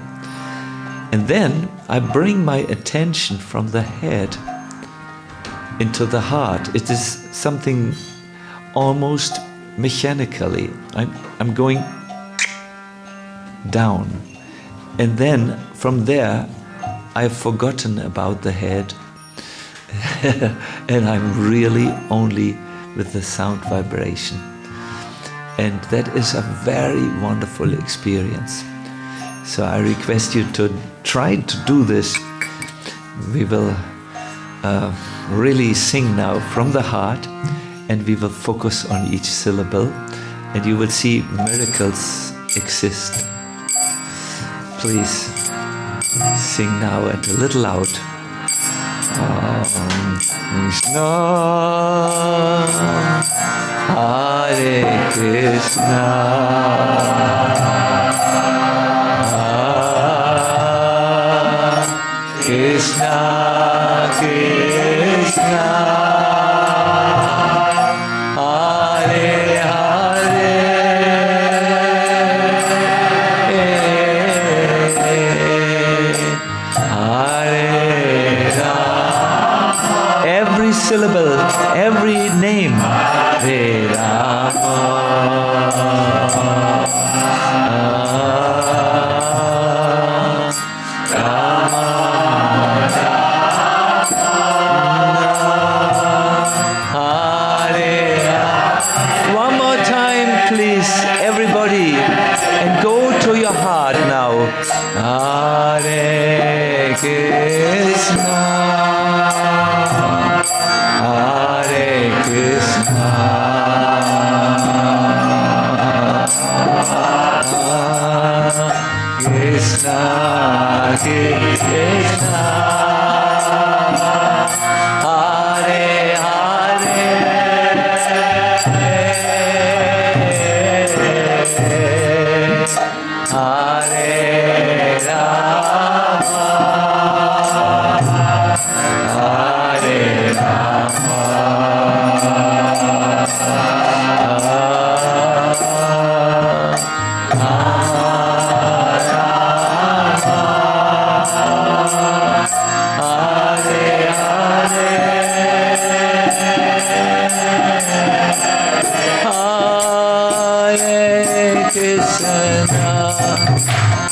And then I bring my attention from the head into the heart. It is something almost mechanically. I'm going down. And then from there, I've forgotten about the head. And I'm really only with the sound vibration. And that is a very wonderful experience. So I request you to try to do this. We will really sing now from the heart, and we will focus on each syllable, and you will see miracles exist. Please sing now and a little loud. Krishna, Hare Krishna, Krishna Every syllable, every name. Hare Rama. One more time, please, everybody, and go to your heart now. Hare Krishna, Hare Krishna, Krishna Krishna, Hare Hare, Hare Rama,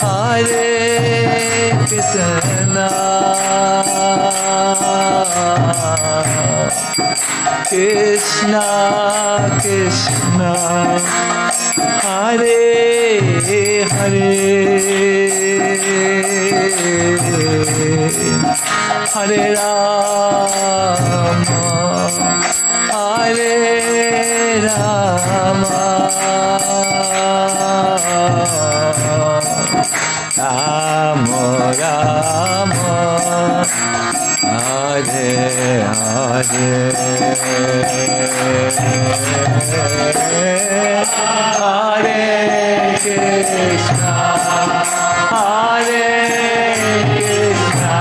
Hare Rama, Krishna Krishna, Hare Hare, Hare Rama, Hare Rama, Rama Rama, Hare Hare, Hare Krishna, Hare Krishna,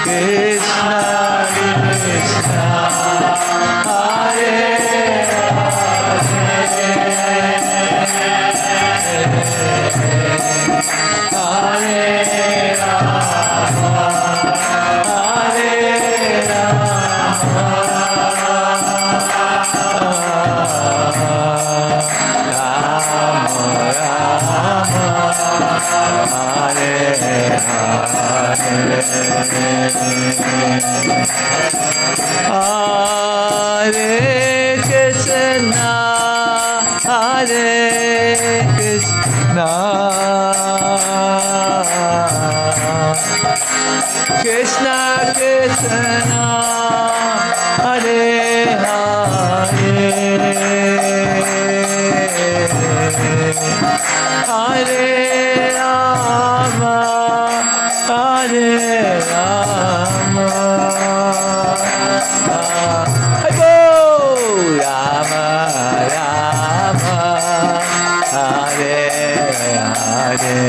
Krishna Krishna, Hare Hare Krishna, Hare Krishna, Krishna Krishna, Hare Hare, Hare Rama, Hare Rama, Rama Rama, Hare Hare,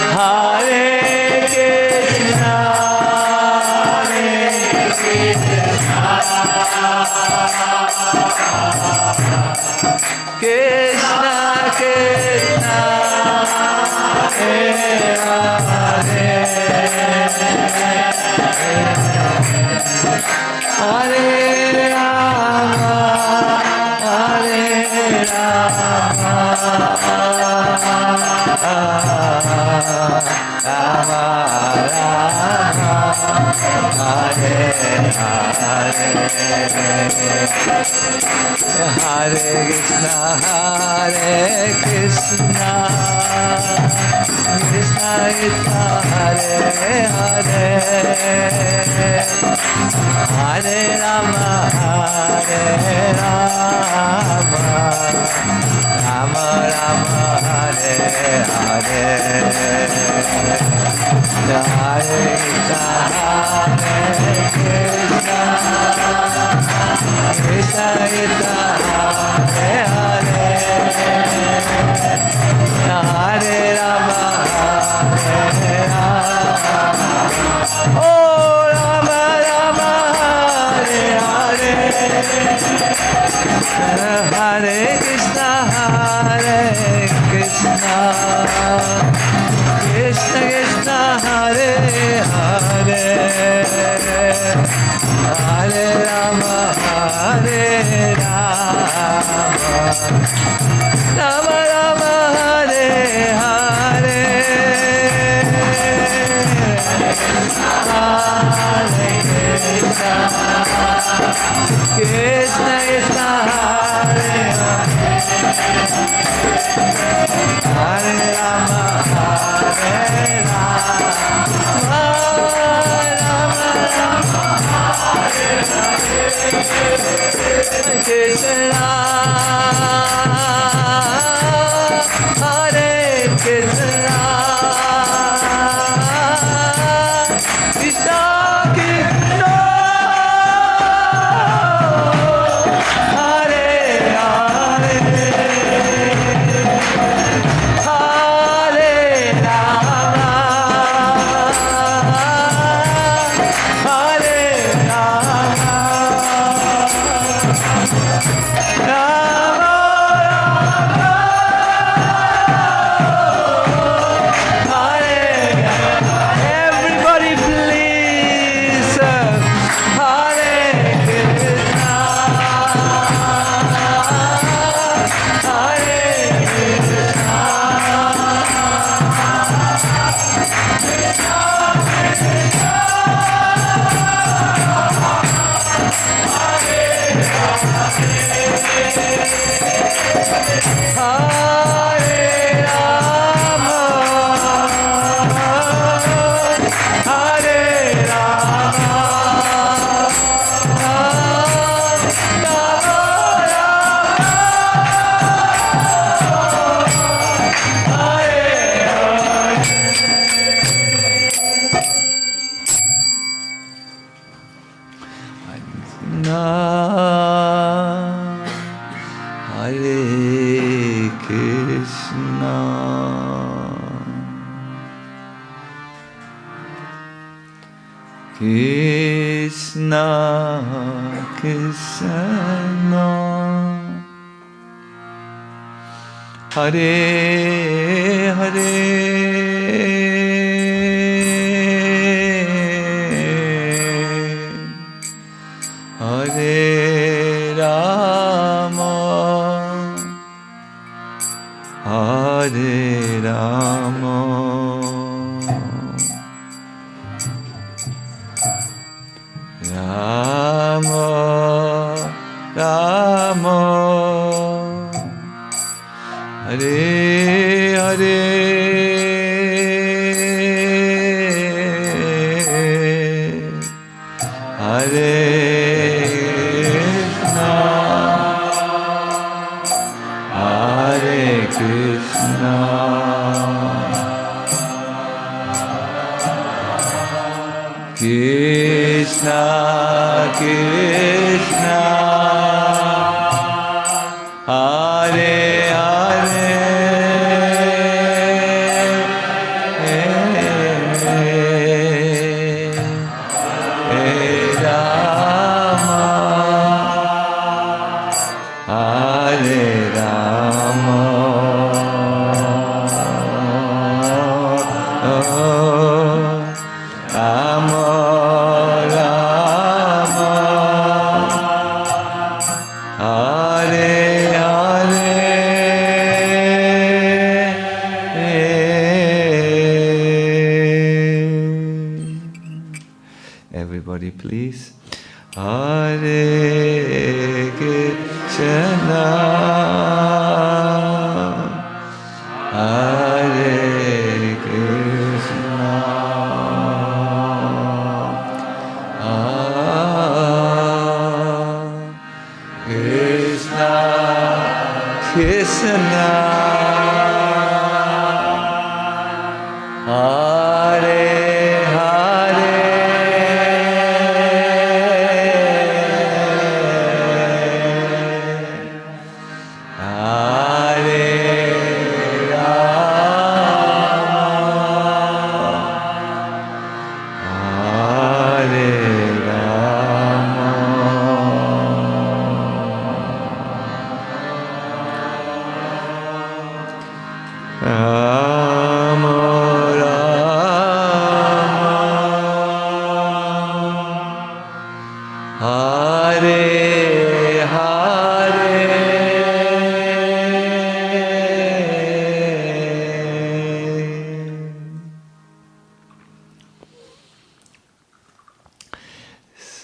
Hare Krishna, Hare Krishna, Krishna Krishna, Hare Hare, Hare Rama, Hare Rama, Rama Rama, Hare Hare, Hare Krishna, Hare Krishna, Krishna Krishna, Hare Hare, Hare Rama, Hare Rama, Rama Rama, Hare Hare, Hare Krishna, Hare Krishna, Krishna Krishna, Hare Hare, Hare Hare Hare Rama Hare Rama Rama Rama Hare Hare Hare Krishna Krishna Krishna Hare Hare Everybody please. Hare Krishna Hare Krishna Krishna Krishna Hare Hare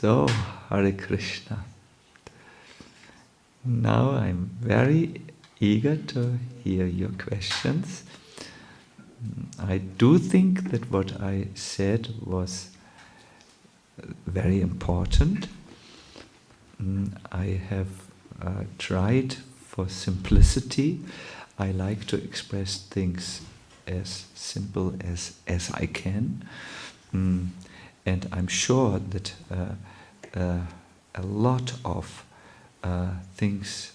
So, Hare Krishna. Now I'm very eager to hear your questions. I do think that what I said was very important. I have tried for simplicity. I like to express things as simple as I can. And I'm sure that a lot of things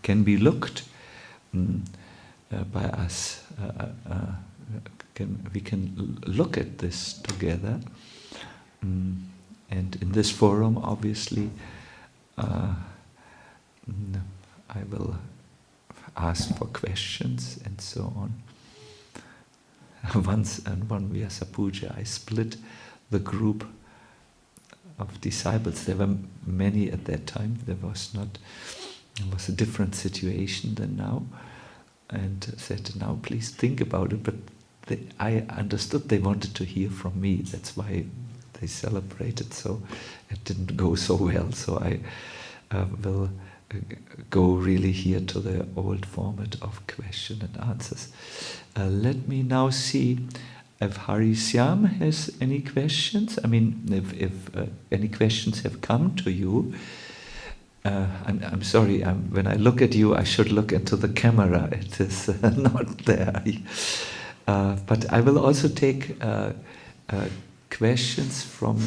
can be looked by us. We can look at this together. And in this forum, obviously, I will ask for questions and so on. Once in one Vyasa Puja, I split the group of disciples. There were many at that time. There was a different situation than now. And said, now please think about it. But I understood they wanted to hear from me. That's why they celebrated. So it didn't go so well. So I will go really here to the old format of question and answers. Let me now see if Hari Syam has any questions. I mean, if any questions have come to you. I'm sorry, when I look at you, I should look into the camera. It is not there. But I will also take questions from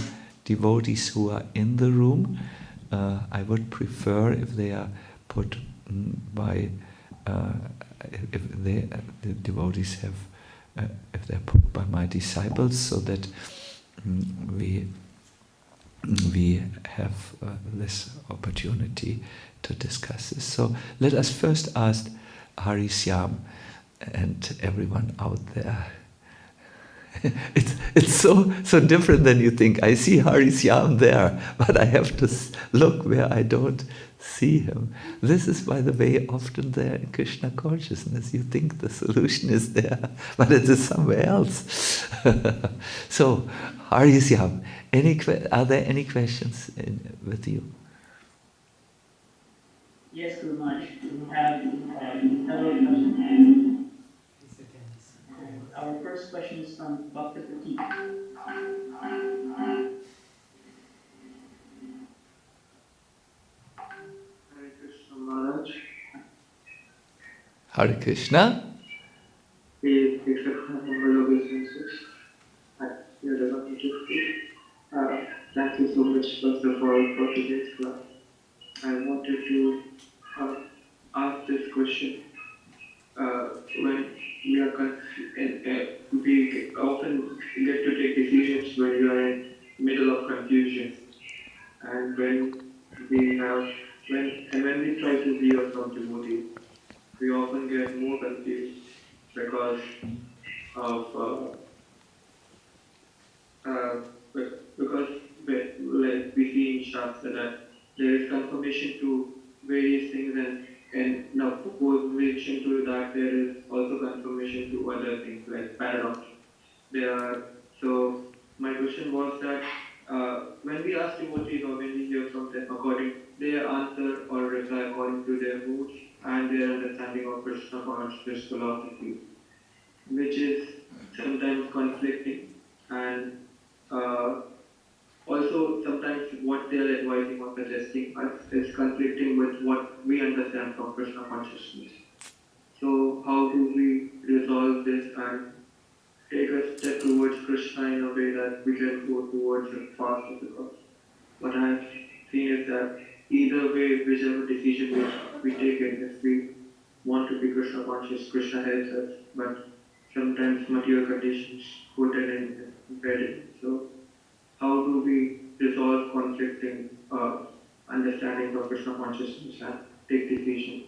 devotees who are in the room. I would prefer if they are put by, if the devotees have, if they're put by my disciples, so that we have this opportunity to discuss this. So let us first ask Hari Syam and everyone out there. It's so different than you think. I see Hari Syam there, but I have to look where I don't see him. This is, by the way, often there in Krishna consciousness. You think the solution is there, but it is somewhere else. So, Hari Syam, are there any questions with you? Yes, Guru Maharaj. We have several questions. Our first question is from Bhakti. Hare Krishna Maharaj. Hare Krishna. We accept humble obeisances. Thank you so much, first of all, for today's class. I wanted to ask this question. When we are we often get to take decisions when we are in middle of confusion, and when we try to be of some devotee, we often get more confused because of we see in Shastra that there is confirmation to various things, and in opposition to that there is also confirmation to other things like paradox. So my question was that when we ask devotees or when we hear from them, they answer or reply according to their moods and their understanding of Krishna consciousness philosophy, which is sometimes conflicting, and also sometimes what they are advising or suggesting us is conflicting with what we understand from Krishna consciousness. So how do we resolve this and take a step towards Krishna in a way that we can go towards it faster? Because what I have seen is that either way, whichever decision we take in, if we want to be Krishna conscious, Krishna helps us, but sometimes material conditions put it in impediment. So how do we resolve conflicting understanding of Krishna consciousness and take decisions?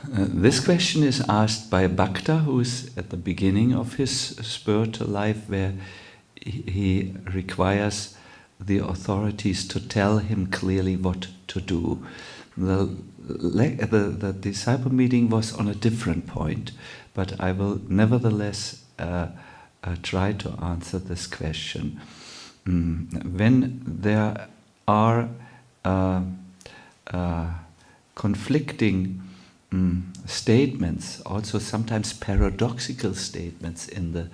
This question is asked by a Bhakta who is at the beginning of his spiritual life, where he requires the authorities to tell him clearly what to do. the disciple meeting was on a different point, but I will nevertheless try to answer this question. When there are conflicting statements, also sometimes paradoxical statements in the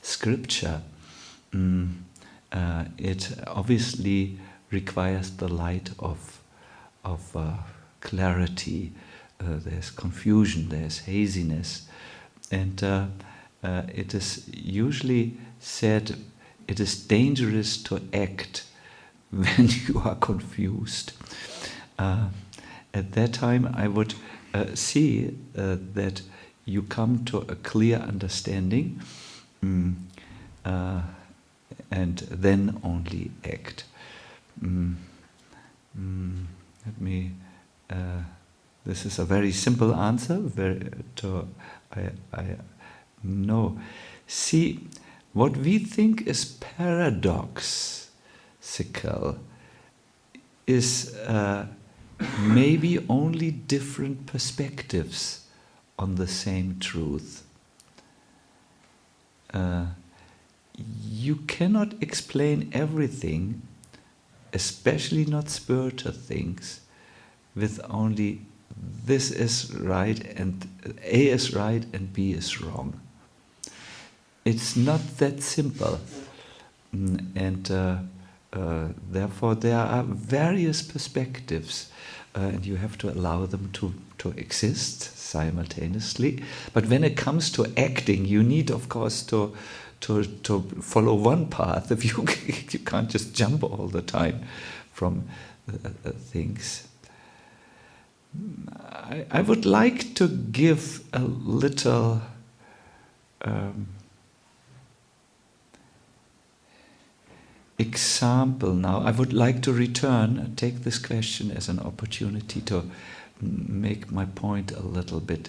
scripture, it obviously requires the light of clarity. There's confusion, there's haziness, and it is usually said it is dangerous to act when you are confused. At that time, I would see that you come to a clear understanding, and then only act. Let me. This is a very simple answer. I know. See, what we think is paradoxical is maybe only different perspectives on the same truth. You cannot explain everything, especially not spiritual things, with only this is right and A is right and B is wrong. It's not that simple, and therefore there are various perspectives, and you have to allow them to exist simultaneously. But when it comes to acting, you need, of course, to follow one path. If you can't just jump all the time from things. I would like to give a little example now. I would like to return and take this question as an opportunity to make my point a little bit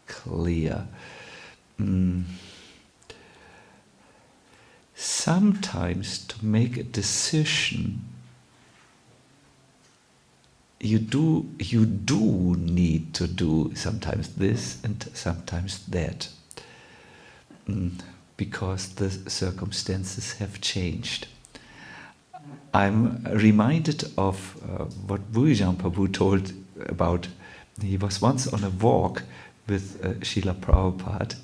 clear. Sometimes to make a decision, you do need to do sometimes this and sometimes that, because the circumstances have changed. I'm reminded of what Bhujan Prabhu told about. He was once on a walk with Srila Prabhupada,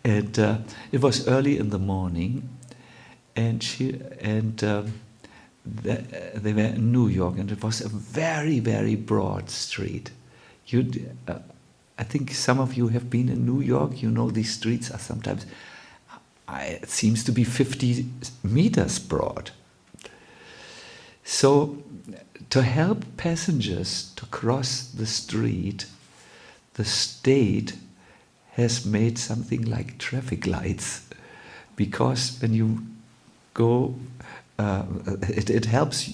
and it was early in the morning, and they were in New York, and it was a very, very broad street. I think some of you have been in New York. You know these streets are sometimes, it seems to be 50 meters broad. So, to help passengers to cross the street, the state has made something like traffic lights, because when you go, it helps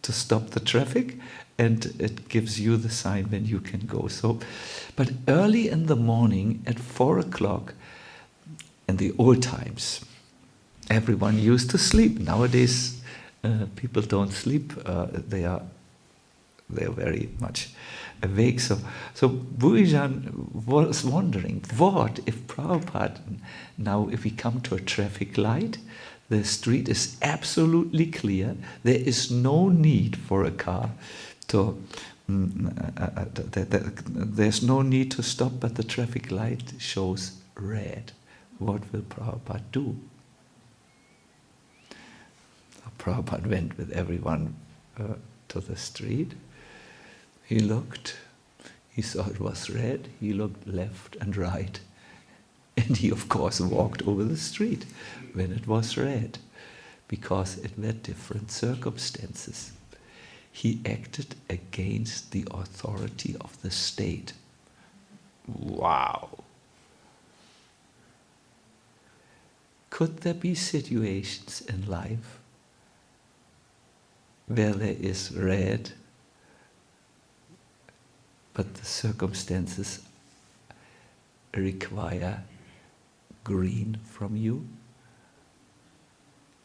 to stop the traffic, and it gives you the sign when you can go. So, but early in the morning at 4 o'clock, in the old times, everyone used to sleep. Nowadays, people don't sleep. They are very much awake. So Bhujan was wondering, what if Prabhupada, now if we come to a traffic light, the street is absolutely clear, there is no need for a car to, there's no need to stop, but the traffic light shows red. What will Prabhupada do? Prabhupada went with everyone to the street. He looked, he saw it was red, he looked left and right, and he of course walked over the street when it was red, because it were different circumstances. He acted against the authority of the state. Wow! Could there be situations in life where there is red, but the circumstances require green from you?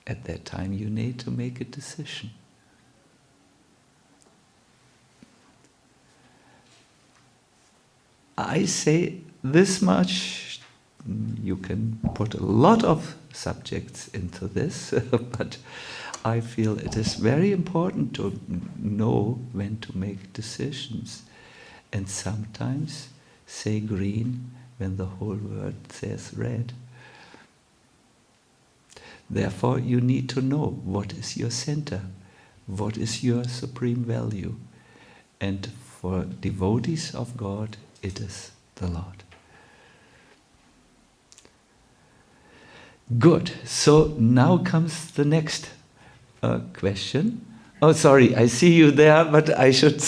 At that time you need to make a decision. I say this much. You can put a lot of subjects into this, but I feel it is very important to know when to make decisions, and sometimes say green when the whole world says red. Therefore, you need to know what is your center, what is your supreme value. And for devotees of God, it is the Lord. Good. So now comes the next question. Oh, sorry, I see you there, but I should.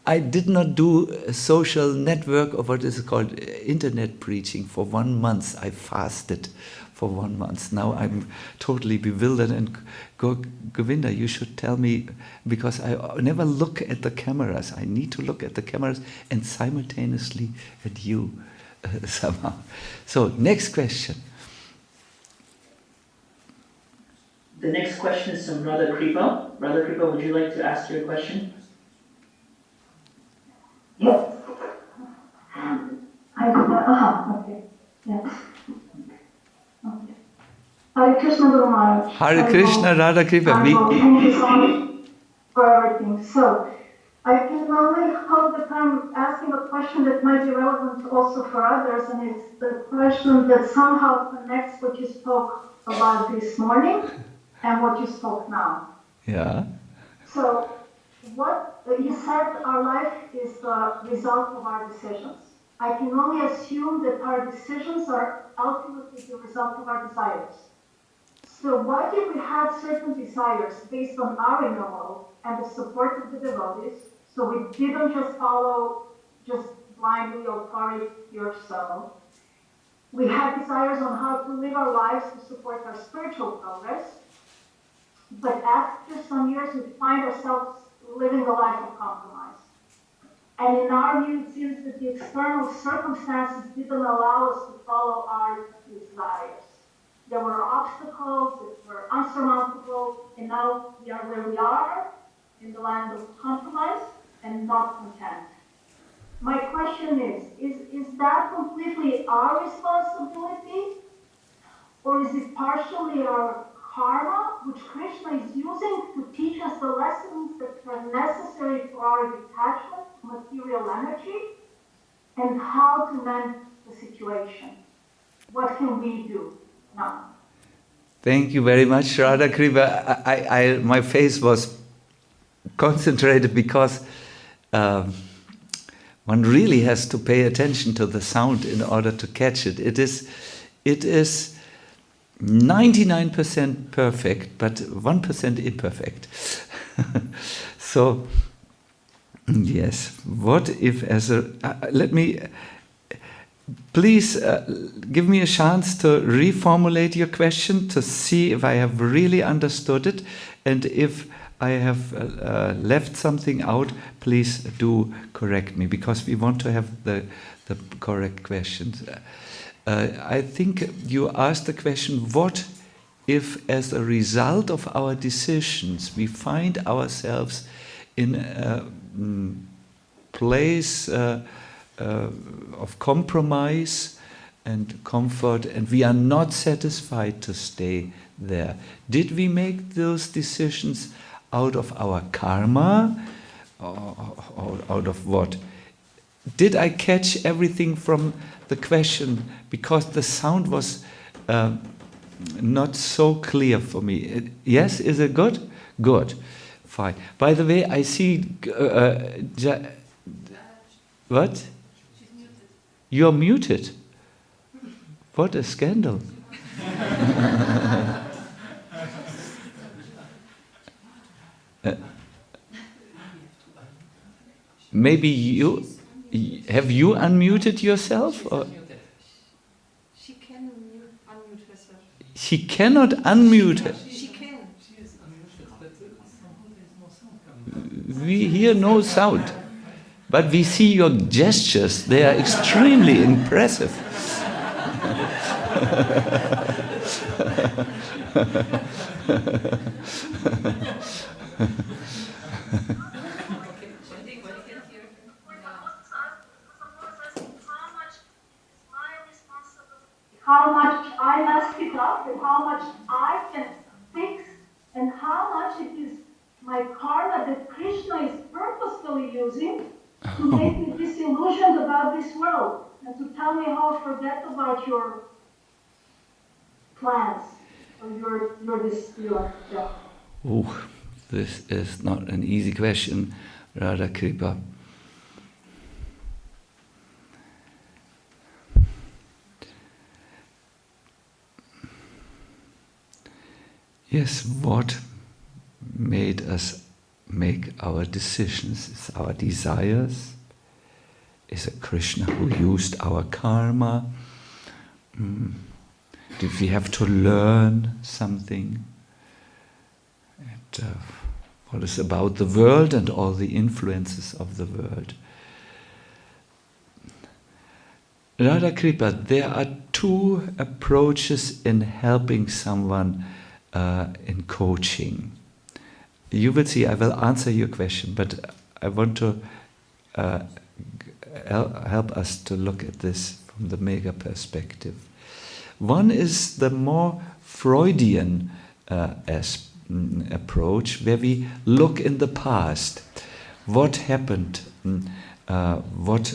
I did not do a social network, or what is it called, internet preaching for 1 month. I fasted for 1 month. Now I'm totally bewildered. And Govinda, you should tell me, because I never look at the cameras. I need to look at the cameras and simultaneously at you somehow. So, next question. The next question is from Radha Kripa. Radha Kripa, would you like to ask your question? Yes. Okay. Yes. Okay. Hare Krishna Guru Maharaj. Hare Krishna, Radha Kripa. Thank you so much for everything. So, I can only hope that I'm asking a question that might be relevant also for others, and it's the question that somehow connects what you spoke about this morning and what you spoke now. Yeah. So, what you said, our life is the result of our decisions. I can only assume that our decisions are ultimately the result of our desires. So what if we had certain desires based on our renewal and the support of the devotees, so we didn't just follow just blindly or carry yourself. We had desires on how to live our lives to support our spiritual progress, but after some years we find ourselves living a life of compromise. And in our view, it seems that the external circumstances didn't allow us to follow our desires. There were obstacles that were unsurmountable, and now we are where we are, in the land of compromise and not content. My question is that completely our responsibility, or is it partially our karma, which Krishna is using to teach us the lessons that are necessary for our detachment from material energy, and how to mend the situation? What can we do now? Thank you very much, Radha Kripa. My face was concentrated because one really has to pay attention to the sound in order to catch it. It is 99% perfect, but 1% imperfect. So, yes, what if let me, please give me a chance to reformulate your question to see if I have really understood it, and if I have left something out, please do correct me, because we want to have the correct questions. I think you asked the question, what if as a result of our decisions we find ourselves in a place of compromise and comfort, and we are not satisfied to stay there? Did we make those decisions out of our karma, or out of what? Did I catch everything from the question? Because the sound was not so clear for me. Yes, is it good? Good, fine. By the way, I see. What? You're muted. What a scandal. Maybe you unmuted yourself? Or? She can unmute herself. She cannot unmute her. She can. She is unmuted, but somehow there's no sound coming. We hear no sound, but we see your gestures. They are extremely impressive. actually using to make me disillusioned about this world and to tell me how to forget about your plans or your yeah. Oh, this is not an easy question, Radha Kripa. Yes, what made us make our decisions? Is our desires? Is it Krishna who used our karma? Did we have to learn something? And what is about the world and all the influences of the world? Radha Kripa, there are two approaches in helping someone in coaching. You will see, I will answer your question, but I want to help us to look at this from the mega perspective. One is the more Freudian approach, where we look in the past. What happened? What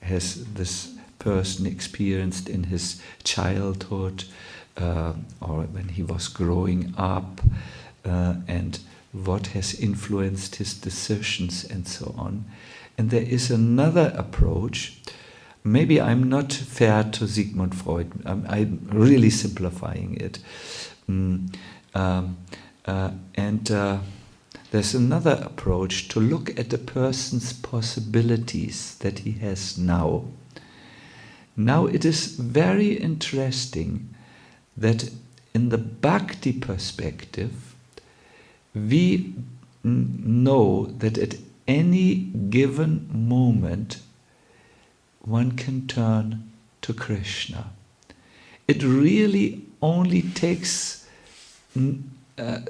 has this person experienced in his childhood or when he was growing up, and what has influenced his decisions and so on. And there is another approach. Maybe I'm not fair to Sigmund Freud. I'm really simplifying it. There's another approach to look at a person's possibilities that he has now. Now it is very interesting that in the Bhakti perspective, we know that at any given moment one can turn to Krishna. It really only takes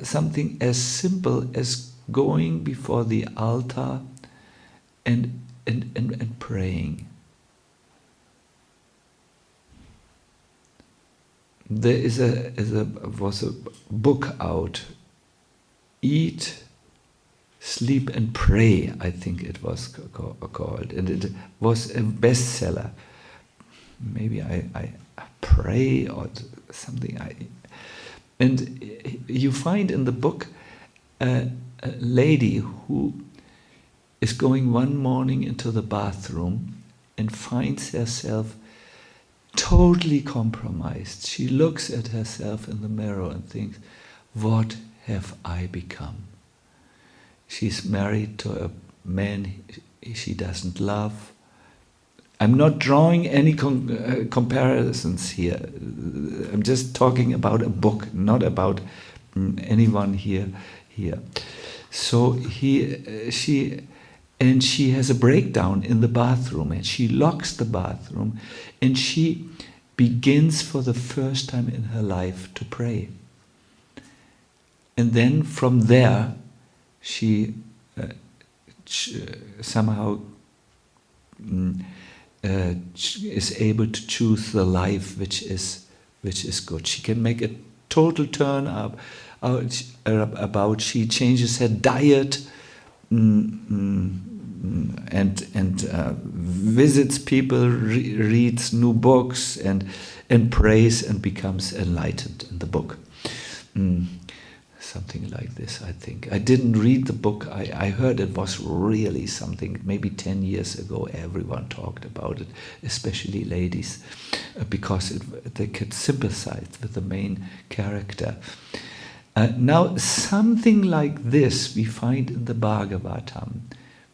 something as simple as going before the altar and praying. There was a book out, Eat, Sleep and Pray, I think it was called, and it was a bestseller. Maybe I pray or something. And you find in the book a lady who is going one morning into the bathroom and finds herself totally compromised. She looks at herself in the mirror and thinks, what have I become? She's married to a man she doesn't love. I'm not drawing any comparisons here. I'm just talking about a book, not about anyone here. So she has a breakdown in the bathroom, and she locks the bathroom, and she begins for the first time in her life to pray. And then from there, she somehow is able to choose the life which is good. She can make a total turn about. She changes her diet and visits people, reads new books and prays and becomes enlightened in the book. Something like this, I think. I didn't read the book. I heard it was really something. Maybe 10 years ago, everyone talked about it, especially ladies, because they could sympathize with the main character. Now, something like this we find in the Bhagavatam.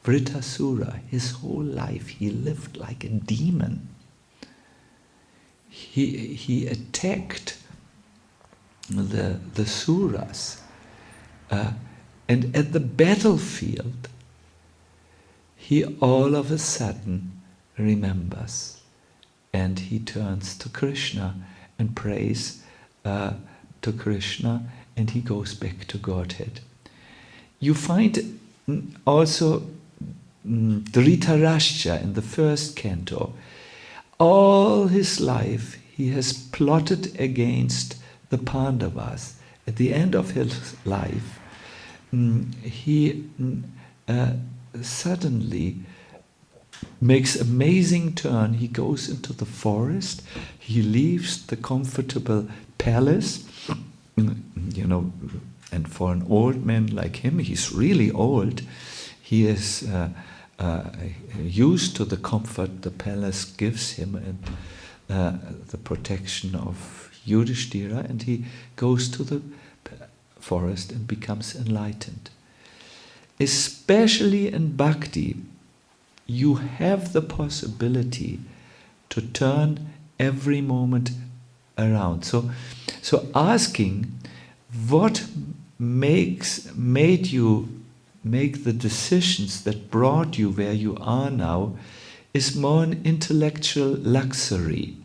Vritasura, his whole life, he lived like a demon. He attacked the suras. And at the battlefield, he all of a sudden remembers, and he turns to Krishna and prays to Krishna, and he goes back to Godhead. You find also Dhritarashtra in the first canto. All his life he has plotted against the Pandavas at the end of his life, he suddenly makes amazing turn. He goes into the forest. He leaves the comfortable palace, and for an old man like him, he's really old. He is used to the comfort the palace gives him and the protection of Yudhishthira, and he goes to the forest and becomes enlightened. Especially in Bhakti, you have the possibility to turn every moment around. So asking what made you make the decisions that brought you where you are now is more an intellectual luxury.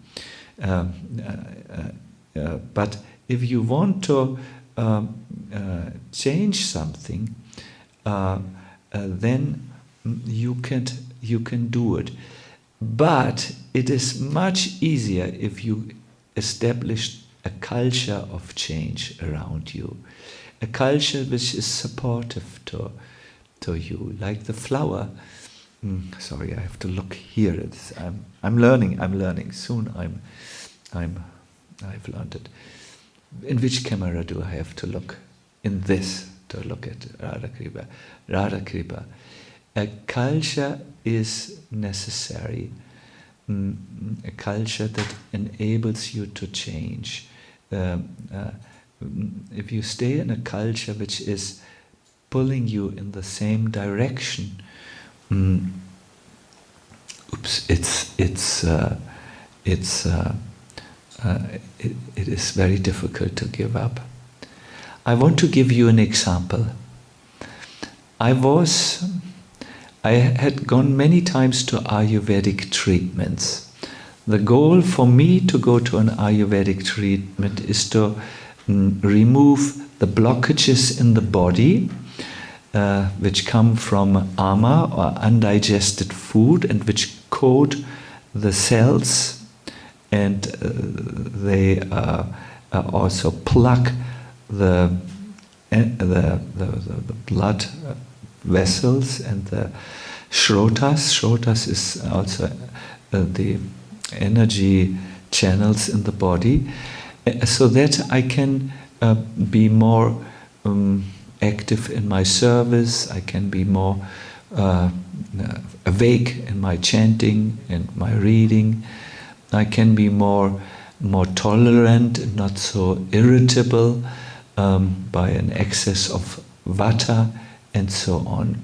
But if you want to change something, then you can do it. But it is much easier if you establish a culture of change around you, a culture which is supportive to you, like the flower. Sorry, I have to look here. I'm learning. Soon I've learned it. In which camera do I have to look? In this, to look at Radha Kripa. Radha Kripa. A culture is necessary. A culture that enables you to change. If you stay in a culture which is pulling you in the same direction, it is very difficult to give up. I want to give you an example. I had gone many times to Ayurvedic treatments. The goal for me to go to an Ayurvedic treatment is to remove the blockages in the body which come from ama or undigested food and which coat the cells, and they also plug the blood vessels and the shrotas. Shrotas is also the energy channels in the body, so that I can be more active in my service. I can be more awake in my chanting and my reading. I can be more tolerant and not so irritable by an excess of vata and so on.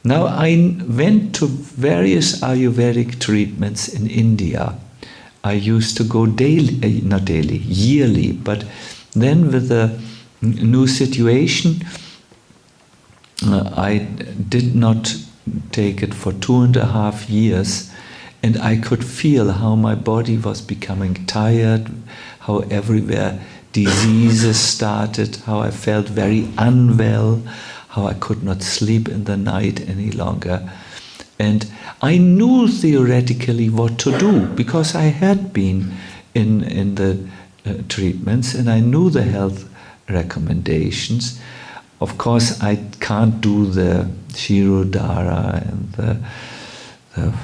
Now I went to various Ayurvedic treatments in India. I used to go daily, not daily, yearly, but then with the new situation, I did not take it for 2.5 years, and I could feel how my body was becoming tired, how everywhere diseases started, how I felt very unwell, how I could not sleep in the night any longer. And I knew theoretically what to do, because I had been in the treatments and I knew the health recommendations. Of course, I can't do the Shirodhara and the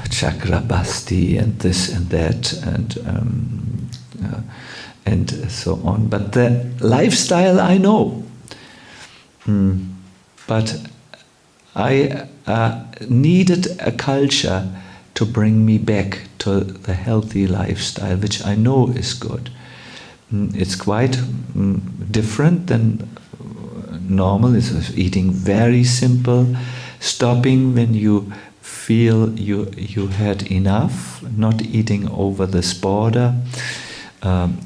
Chakrabasti and this and that and so on. But the lifestyle I know. But I needed a culture to bring me back to the healthy lifestyle, which I know is good. It's quite different than normal. It's eating very simple, stopping when you feel you had enough, not eating over this border.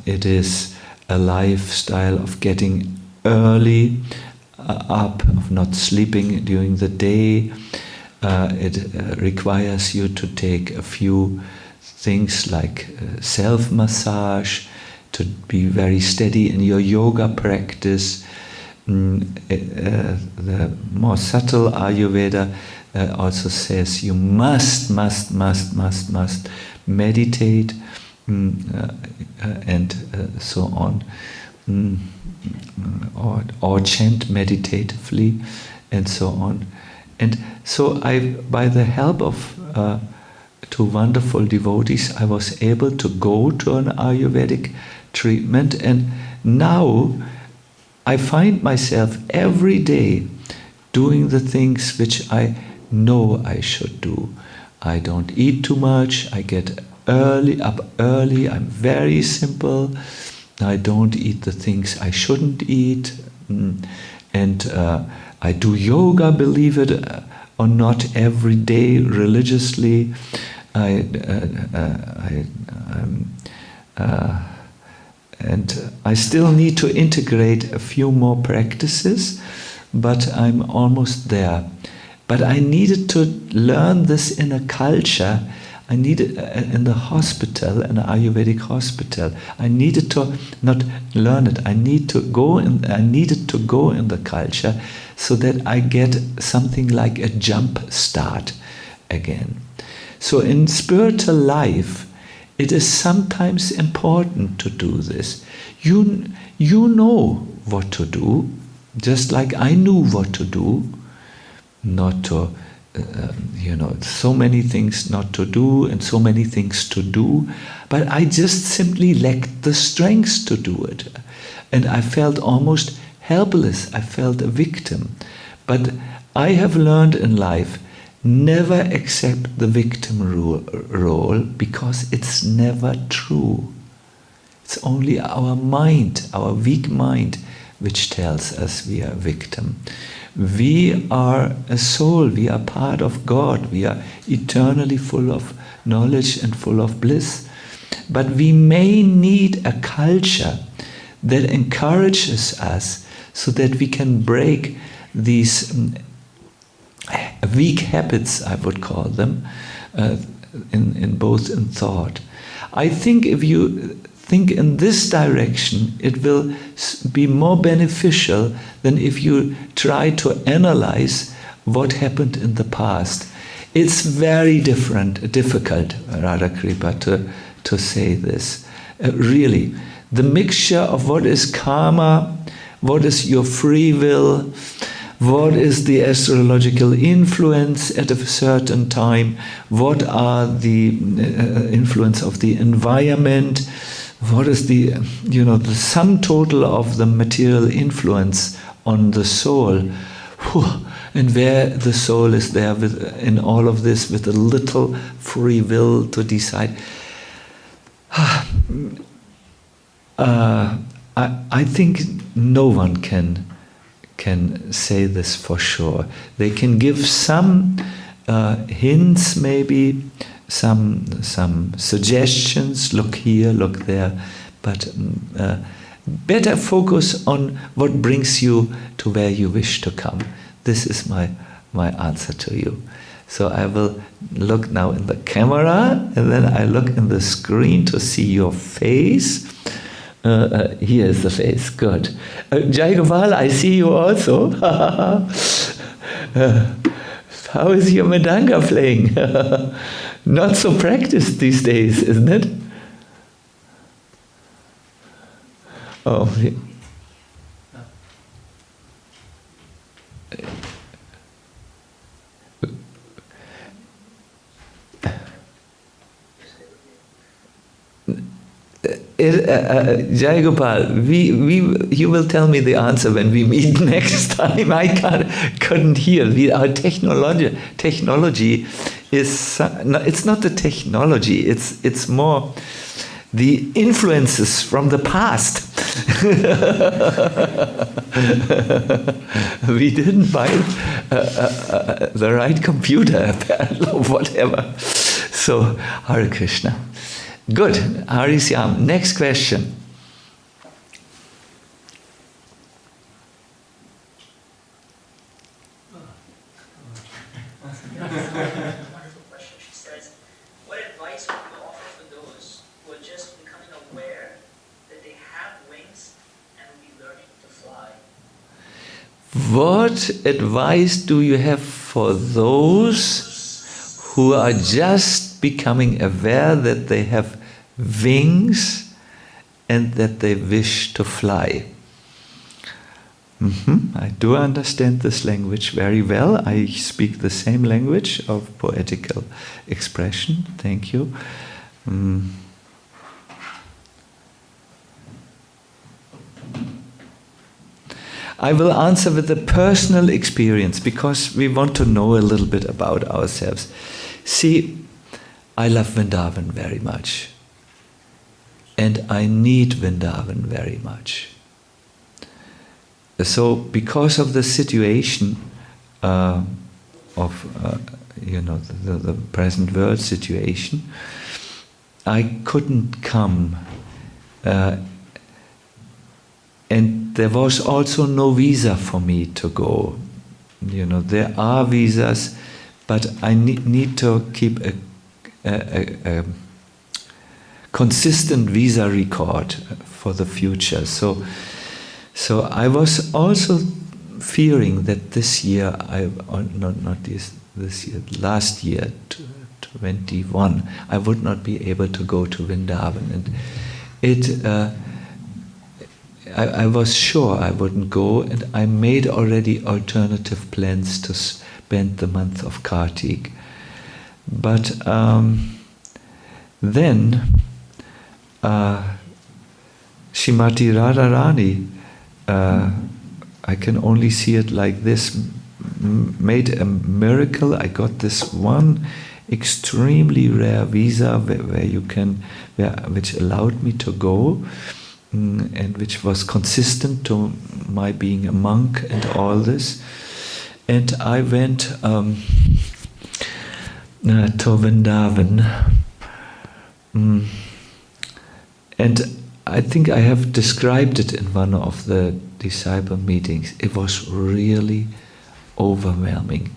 It is a lifestyle of getting early up, of not sleeping during the day. It requires you to take a few things like self-massage, to be very steady in your yoga practice. The more subtle Ayurveda also says you must meditate and so on. mm, or chant meditatively, and so on. And so by the help of two wonderful devotees, I was able to go to an Ayurvedic treatment, and now I find myself every day doing the things which I know I should do. I don't eat too much, I get up early, I'm very simple, I don't eat the things I shouldn't eat, and I do yoga, believe it or not, every day religiously. And I still need to integrate a few more practices, but I'm almost there. But I needed to learn this in a culture. I needed in the hospital, in an Ayurvedic hospital. I needed to not learn it. I needed to go in the culture so that I get something like a jump start again. So in spiritual life, it is sometimes important to do this. You know what to do, just like I knew what to do. Not to, so many things not to do and so many things to do, but I just simply lacked the strength to do it. And I felt almost helpless. I felt a victim. But I have learned in life, never accept the victim role, because it's never true. It's only our mind, our weak mind, which tells us we are a victim. We are a soul, we are part of God, we are eternally full of knowledge and full of bliss. But we may need a culture that encourages us so that we can break these weak habits, I would call them, in both in thought. I think if you think in this direction, it will be more beneficial than if you try to analyze what happened in the past. It's very difficult, Radhakripa, to say this. Really, the mixture of what is karma, what is your free will, what is the astrological influence at a certain time, what are the influence of the environment, what is the sum total of the material influence on the soul, and where the soul is there in all of this with a little free will to decide. I think no one can say this for sure. They can give some hints, maybe some suggestions. Look here, look there, but better focus on what brings you to where you wish to come. This is my answer to you. So I will look now in the camera, and then I look in the screen to see your face. Here is the face, good. Jai Gopal, I see you also. How is your Mridanga playing? Not so practiced these days, isn't it? Oh, Jai Gopal, you will tell me the answer when we meet next time. I couldn't hear. Our technology is, it's not the technology, it's more the influences from the past. We didn't buy the right computer, apparently, or whatever. So, Hare Krishna. Good, Harisyam. Next question. Wonderful question. She says, what advice would you offer for those who are just becoming aware that they have wings and will be learning to fly? What advice do you have for those who are just becoming aware that they have wings and that they wish to fly. I do understand this language very well. I speak the same language of poetical expression. Thank you. I will answer with a personal experience because we want to know a little bit about ourselves. See, I love Vrindavan very much. And I need Vrindavan very much. So, because of the situation of the present world situation, I couldn't come, and there was also no visa for me to go. There are visas, but I need to keep a consistent visa record for the future. So I was also fearing that this year, last year, 21, I would not be able to go to Vrindavan, and I was sure I wouldn't go, and I made already alternative plans to spend the month of Kartik. But then Shrimati Radharani, I can only see it like this, made a miracle. I got this one extremely rare visa which allowed me to go, and which was consistent to my being a monk and all this. And I went to Vrindavan, and I think I have described it in one of the disciple meetings. It was really overwhelming.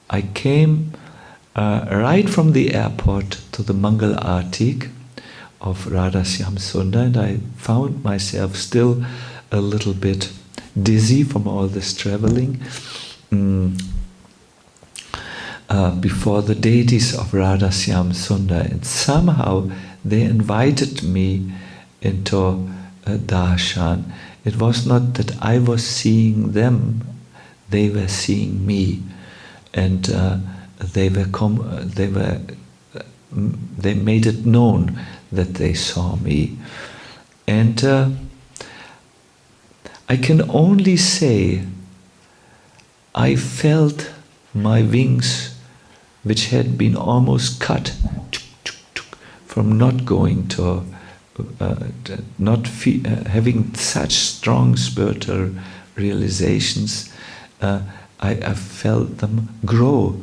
I came right from the airport to the Mangal Artik of Radha Shyam Sundar, and I found myself still a little bit dizzy from all this traveling before the deities of Radha Shyam Sundar, and somehow they invited me into darshan. It was not that I was seeing them; they were seeing me, and they made it known that they saw me. And I can only say I felt my wings, which had been almost cut from not going to, having such strong spiritual realizations, I felt them grow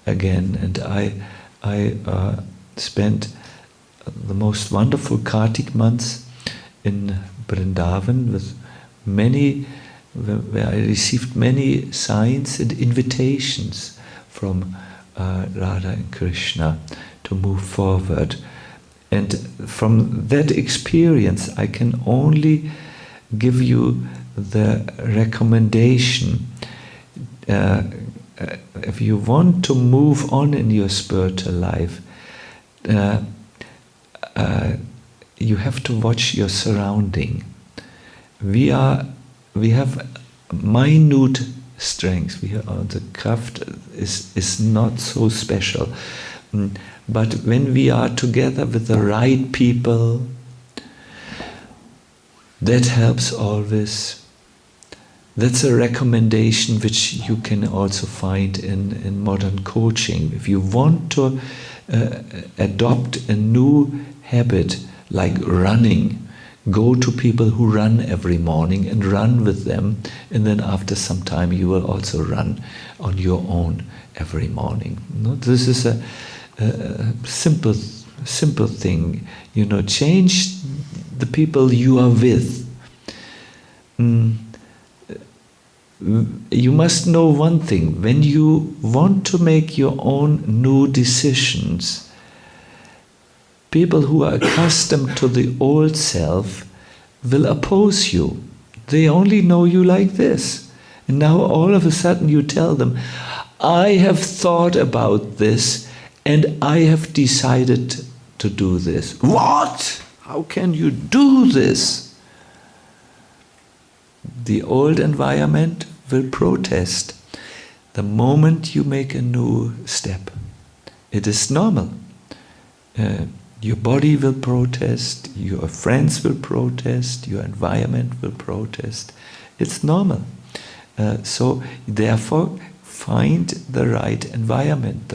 again, and I spent the most wonderful Kartik months in Vrindavan where I received many signs and invitations from Radha and Krishna to move forward. And from that experience, I can only give you the recommendation. If you want to move on in your spiritual life, you have to watch your surrounding. We have minute strengths. The craft is not so special. But when we are together with the right people, that helps always. That's a recommendation which you can also find in modern coaching. If you want to adopt a new habit like running, go to people who run every morning and run with them, and then after some time you will also run on your own every morning. This is a simple thing. Change the people you are with. You must know one thing: when you want to make your own new decisions, people who are accustomed to the old self will oppose you. They only know you like this. And now all of a sudden you tell them, I have thought about this and I have decided to do this. What? how can you do this? The old environment will protest the moment you make a new step. It is normal. Your body will protest, your friends will protest, your environment will protest. It's normal. So therefore, find the right environment.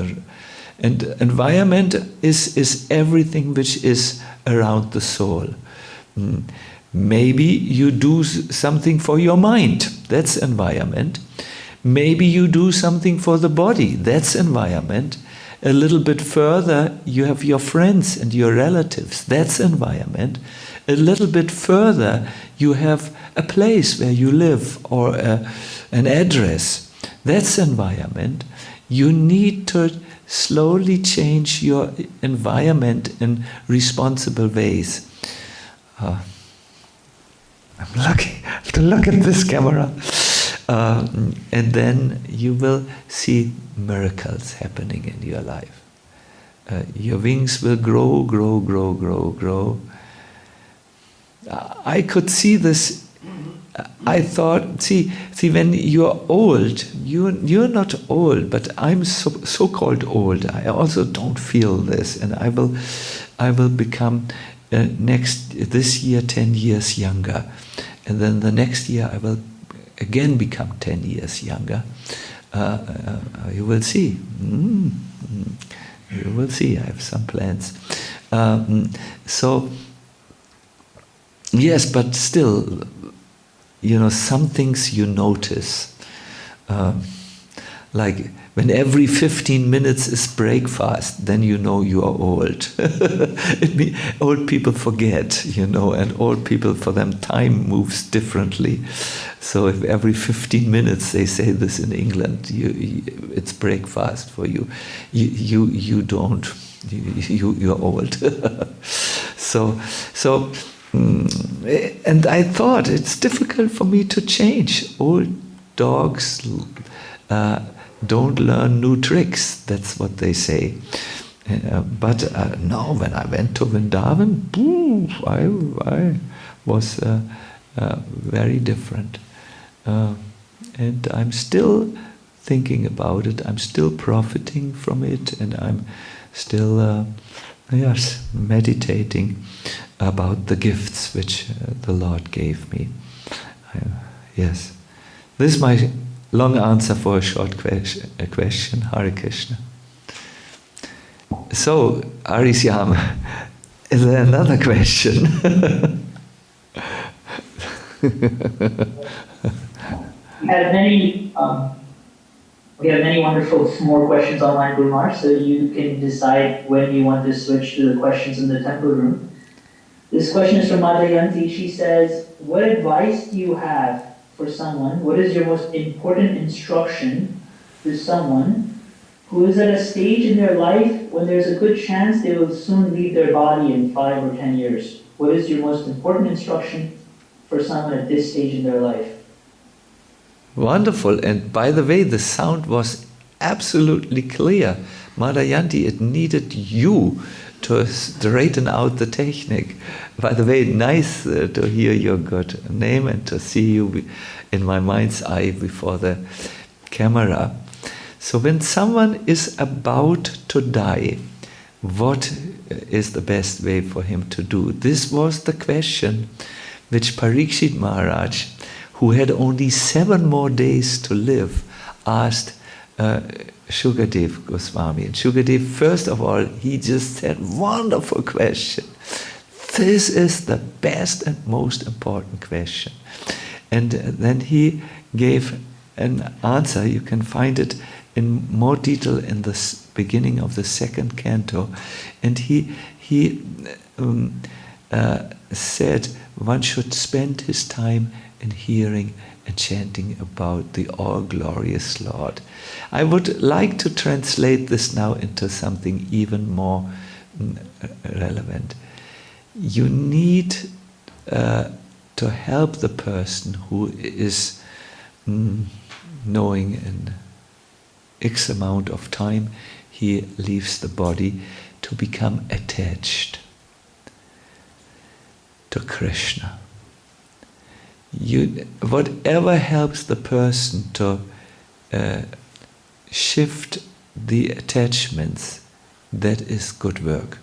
And environment is everything which is around the soul. Maybe you do something for your mind. That's environment. Maybe you do something for the body. That's environment. A little bit further, you have your friends and your relatives. That's environment. A little bit further, you have a place where you live or an address. That's environment. You need to slowly change your environment in responsible ways. I'm lucky to look at this camera. And then you will see miracles happening in your life. Your wings will grow, grow, grow, grow, grow. I could see this. I thought, see, when you're old, you're not old, but I'm so-called old. I also don't feel this, and I will become this year 10 years younger, and then the next year I will again become 10 years younger. You will see. You will see. I have some plans. So, yes, but still, some things you notice. Like when every 15 minutes is breakfast, then you know you are old. Old people forget, and old people, for them, time moves differently. So if every 15 minutes they say this in England, it's breakfast for you. You don't. You're old. So. And I thought it's difficult for me to change. Old dogs don't learn new tricks. That's what they say. But no, when I went to Vrindavan, I was very different. And I'm still thinking about it. I'm still profiting from it, and I'm still meditating about the gifts which the Lord gave me. Yes. This is my long answer for a short question. Hare Krishna. So, Arisyam, is there another question? We have many wonderful more questions online, Gurumar, so you can decide when you want to switch to the questions in the temple room. This question is from Madayanti. She says, what advice do you have for someone? What is your most important instruction to someone who is at a stage in their life when there's a good chance they will soon leave their body in 5 or 10 years? What is your most important instruction for someone at this stage in their life? Wonderful. And by the way, the sound was absolutely clear. Madayanti, it needed you to straighten out the technique. By the way, nice to hear your good name and to see you in my mind's eye before the camera. So when someone is about to die, what is the best way for him to do? This was the question which Parikshit Maharaj, who had only 7 more days to live, asked Shukadev Goswami. And Shukadev, first of all, he just said, wonderful question. This is the best and most important question. And then he gave an answer. You can find it in more detail in the beginning of the 2nd canto. And he said one should spend his time in hearing and chanting about the all-glorious Lord. I would like to translate this now into something even more relevant. You need to help the person who is knowing in X amount of time he leaves the body to become attached. to Krishna. Whatever helps the person to shift the attachments, that is good work.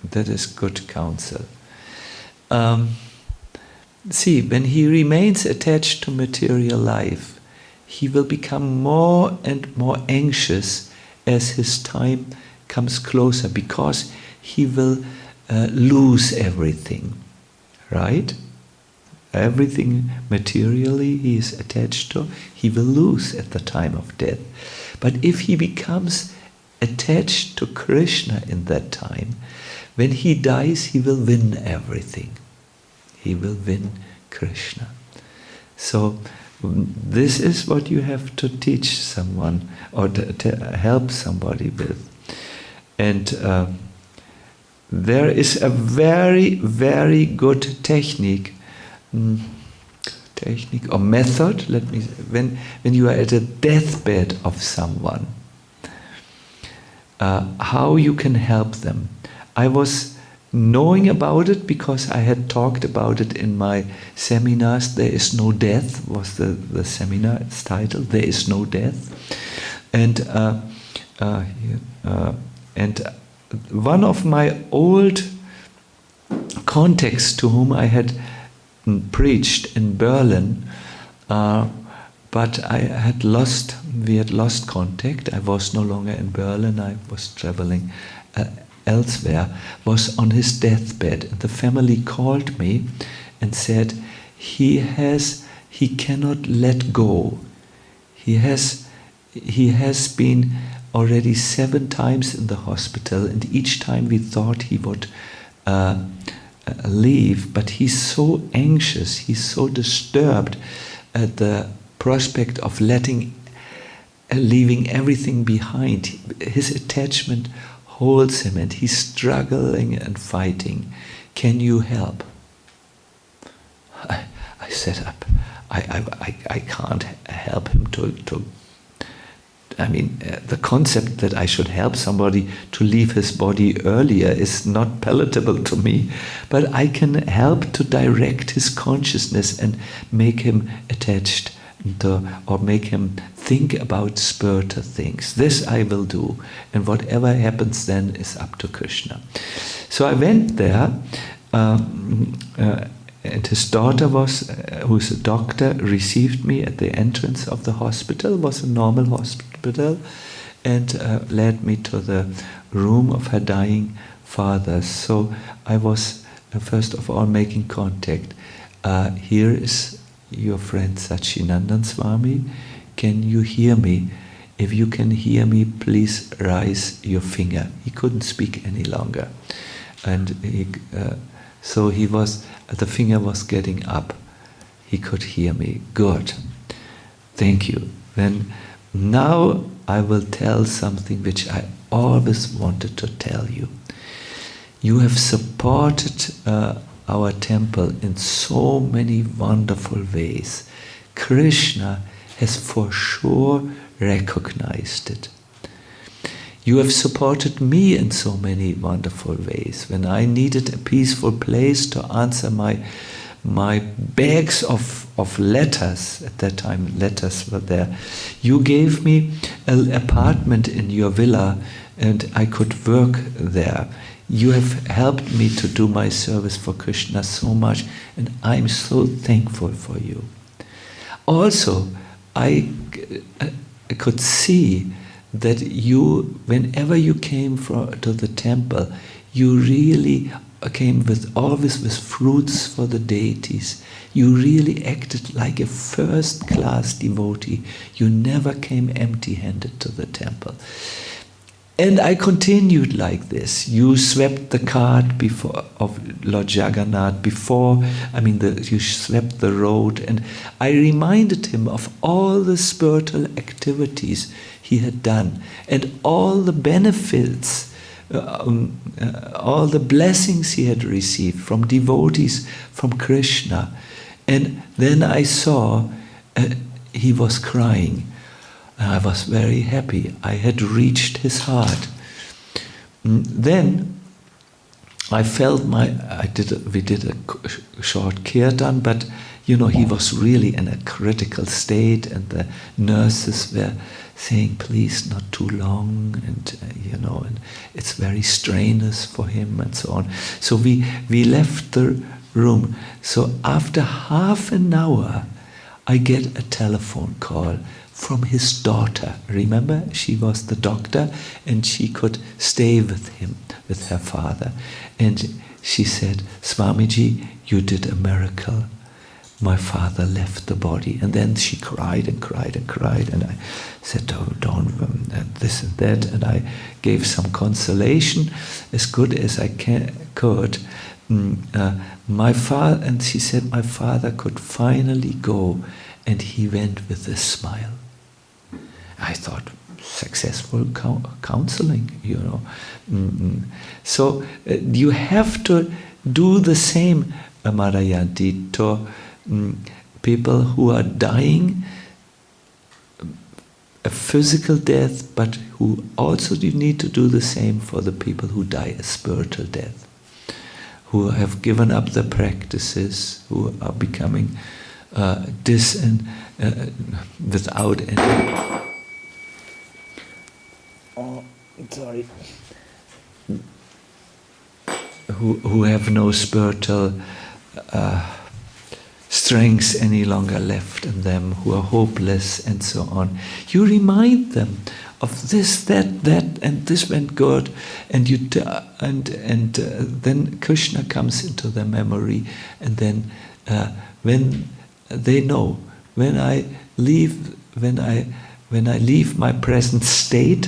That is good counsel. See, when he remains attached to material life, he will become more and more anxious as his time comes closer, because he will lose everything, right? Everything materially he is attached to, he will lose at the time of death. But if he becomes attached to Krishna in that time, when he dies, he will win everything. He will win Krishna. So this is what you have to teach someone, or to help somebody with. And there is a very, very good technique or method, when you are at a deathbed of someone, how you can help them. I was knowing about it because I had talked about it in my seminars. There is no death was the seminar's title. There is no death. And one of my old contacts to whom I had preached in Berlin, but we had lost contact. I was no longer in Berlin. I was traveling elsewhere, was on his deathbed. And the family called me and said, he cannot let go. He has been already 7 times in the hospital, and each time we thought he would leave, but he's so anxious, he's so disturbed at the prospect of leaving everything behind. His attachment holds him, and he's struggling and fighting. Can you help? I said, I can't help him to the concept that I should help somebody to leave his body earlier is not palatable to me, but I can help to direct his consciousness and make him attached or make him think about spiritual things. This I will do, and whatever happens then is up to Krishna. So I went there, and his daughter who's a doctor, received me at the entrance of the hospital. It was a normal hospital, and led me to the room of her dying father. So I was first of all making contact. Here is your friend Sacinandana Swami. Can you hear me? If you can hear me, please raise your finger. He couldn't speak any longer, and the finger was getting up. He could hear me. Good. Thank you. Then now I will tell something which I always wanted to tell you. You have supported our temple in so many wonderful ways. Krishna has for sure recognized it. You have supported me in so many wonderful ways. When I needed a peaceful place to answer my bags of letters, at that time letters were there, you gave me an apartment in your villa, and I could work there. You have helped me to do my service for Krishna so much, and I'm so thankful for you. Also, I could see that you, whenever you came to the temple, you really came always with fruits for the deities. You really acted like a first-class devotee. You never came empty-handed to the temple. And I continued like this. You swept the cart of Lord Jagannath you swept the road, and I reminded him of all the spiritual activities he had done, and all the benefits, all the blessings he had received from devotees, from Krishna. And then I saw he was crying. I was very happy. I had reached his heart. Then I felt we did a short kirtan, but he was really in a critical state, and the nurses were saying, please, not too long, and and it's very strenuous for him, and so on. So we left the room. So after half an hour, I get a telephone call from his daughter. Remember, she was the doctor, and she could stay with him, with her father. And she said, Swamiji, you did a miracle. My father left the body. And then she cried and cried and cried. And I said, oh, don't, this and that. And I gave some consolation as good as I could. My father, and she said, my father could finally go, and he went with a smile. I thought, successful counseling, So you have to do the same, Marayanti, to people who are dying a physical death, but who also you need to do the same for the people who die a spiritual death, who have given up their practices, who are becoming without any. Oh, sorry. Who have no spiritual strength any longer left in them, who are hopeless, and so on. You remind them of this, that, and this went good, and then Krishna comes into their memory, and then when they know, when I leave my present state,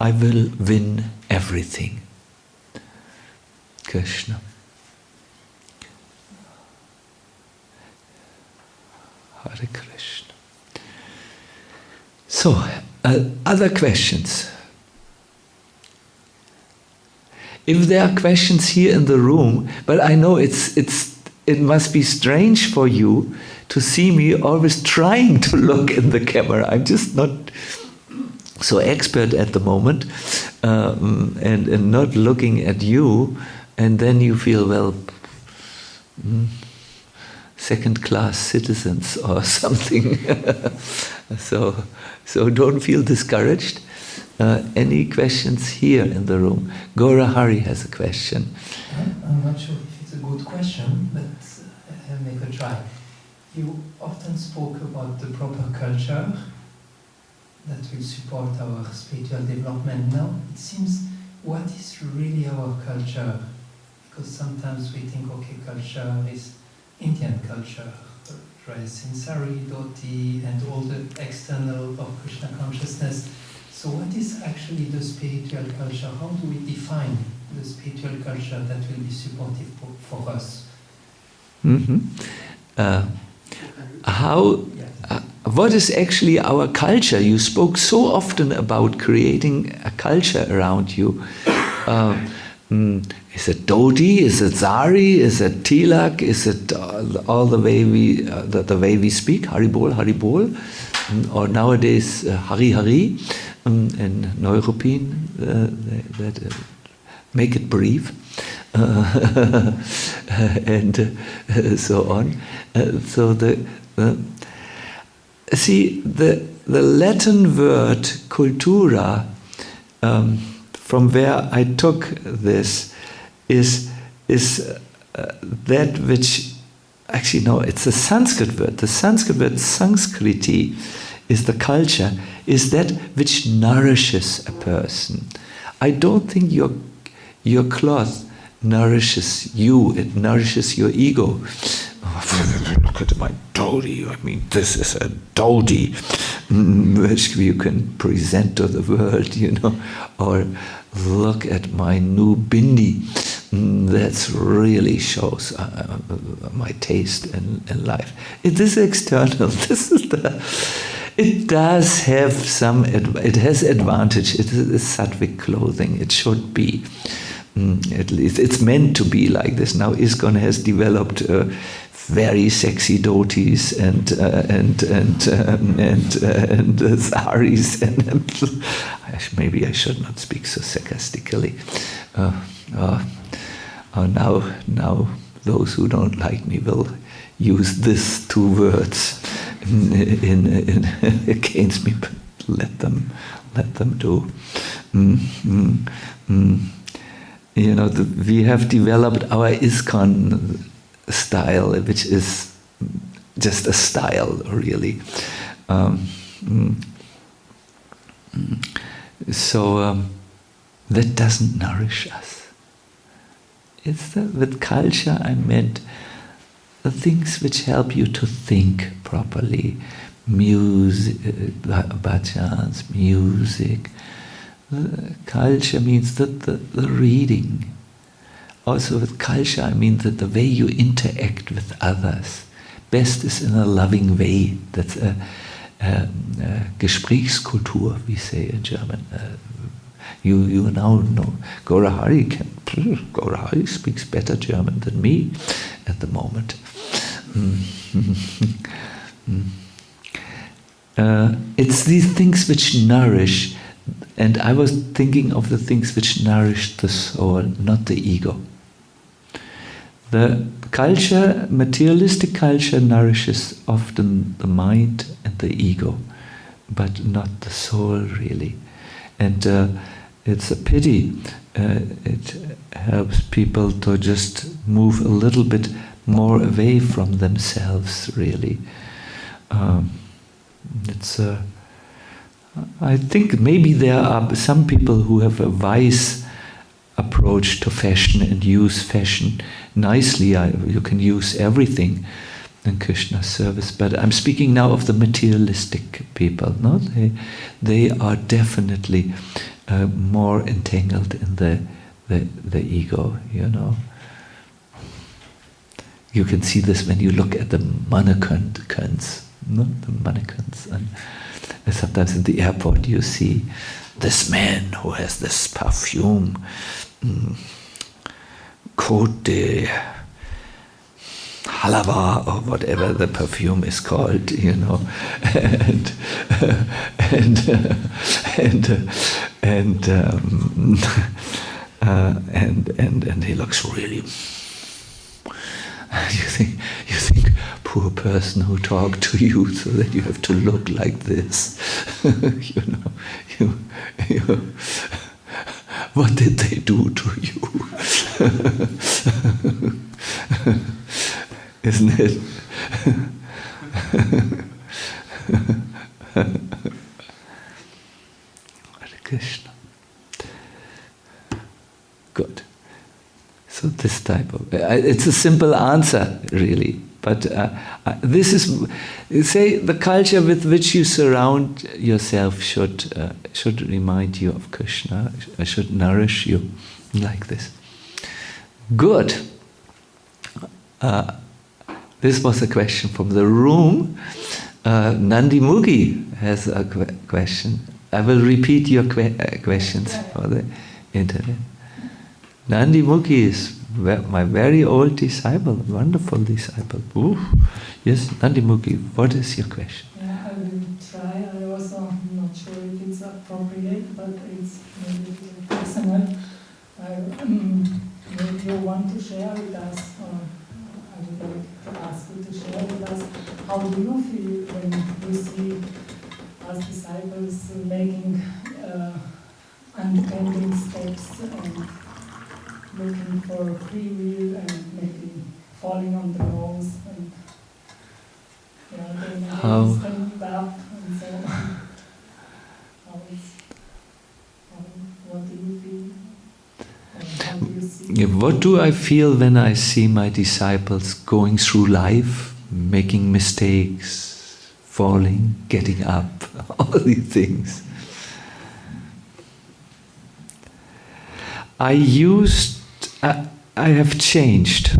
I will win everything. Krishna. Hare Krishna. So, other questions? If there are questions here in the room, but I know it must be strange for you to see me always trying to look in the camera. I'm just not so expert at the moment, and not looking at you, and then you feel, well, second-class citizens or something. So don't feel discouraged. Any questions here in the room? Gora Hari has a question. I'm not sure if it's a good question, but I'll make a try. You often spoke about the proper culture that will support our spiritual development. Now, it seems, what is really our culture? Because sometimes we think, okay, culture is Indian culture, dress in sari, dhoti, and all the external of Krishna consciousness. So what is actually the spiritual culture? How do we define the spiritual culture that will be supportive for us? Mm-hmm. What is actually our culture? You spoke so often about creating a culture around you. Is it dhoti? Is it sari? Is it tilak? Is it all the way the way we speak? Haribol, Haribol, or nowadays Hari Hari, and Neuropean that make it brief, and so on. So the Latin word cultura, from where I took this, is that which, actually no, it's a Sanskrit word. The Sanskrit word Sanskriti is the culture, is that which nourishes a person. I don't think your cloth nourishes you, it nourishes your ego. Look at my dhoti, I mean, this is a dhoti which you can present to the world, or look at my new bindi, that really shows my taste in life. It is external, it does have it has advantage, it is sattvic clothing, it should be. At least it's meant to be like this. Now ISKCON has developed very sexy dhotis and saris, and maybe I should not speak so sarcastically. Now those who don't like me will use these two words in against me, but let them do. We have developed our ISKCON style, which is just a style, really. So that doesn't nourish us. With culture, I meant the things which help you to think properly. Music, bhajans, music. Culture means the reading. Also with culture, I mean that the way you interact with others. Best is in a loving way. That's a Gesprächskultur, we say in German. You now know Gaurahari speaks better German than me at the moment. It's these things which nourish, and I was thinking of the things which nourish the soul, not the ego. The culture, materialistic culture, nourishes often the mind and the ego, but not the soul really. And it's a pity. It helps people to just move a little bit more away from themselves, really. I think maybe there are some people who have a wise approach to fashion and use fashion nicely. You can use everything in Krishna's service, but I'm speaking now of the materialistic people. No? They are definitely more entangled in the ego, you know. You can see this when you look at the mannequins, no? The mannequins. And sometimes in the airport you see this man who has this perfume, Côte de Halava, or whatever the perfume is called, you know, and he looks really. You think, poor person who talked to you, so that you have to look like this. What did they do to you? Isn't it? Hare Krishna. Good. So this type of, it's a simple answer, really. But this is, say, the culture with which you surround yourself should remind you of Krishna, should nourish you like this. Good. This was a question from the room. Nandi Mugi has a question. I will repeat your questions for the internet. Nandi Mugi is my very old disciple, wonderful disciple. Ooh. Yes, Nandi Mugi, what is your question? Yeah, I will try. I also not sure if it's appropriate, but it's maybe personal. Maybe you want to share with us, or I would like to ask you to share with us, how do you feel when you see us disciples making undependent steps and looking for free will and maybe falling on the nose and then standing up and so on. What do you feel? How do you see? What do I feel when I see my disciples going through life, making mistakes, falling, getting up, all these things? I have changed.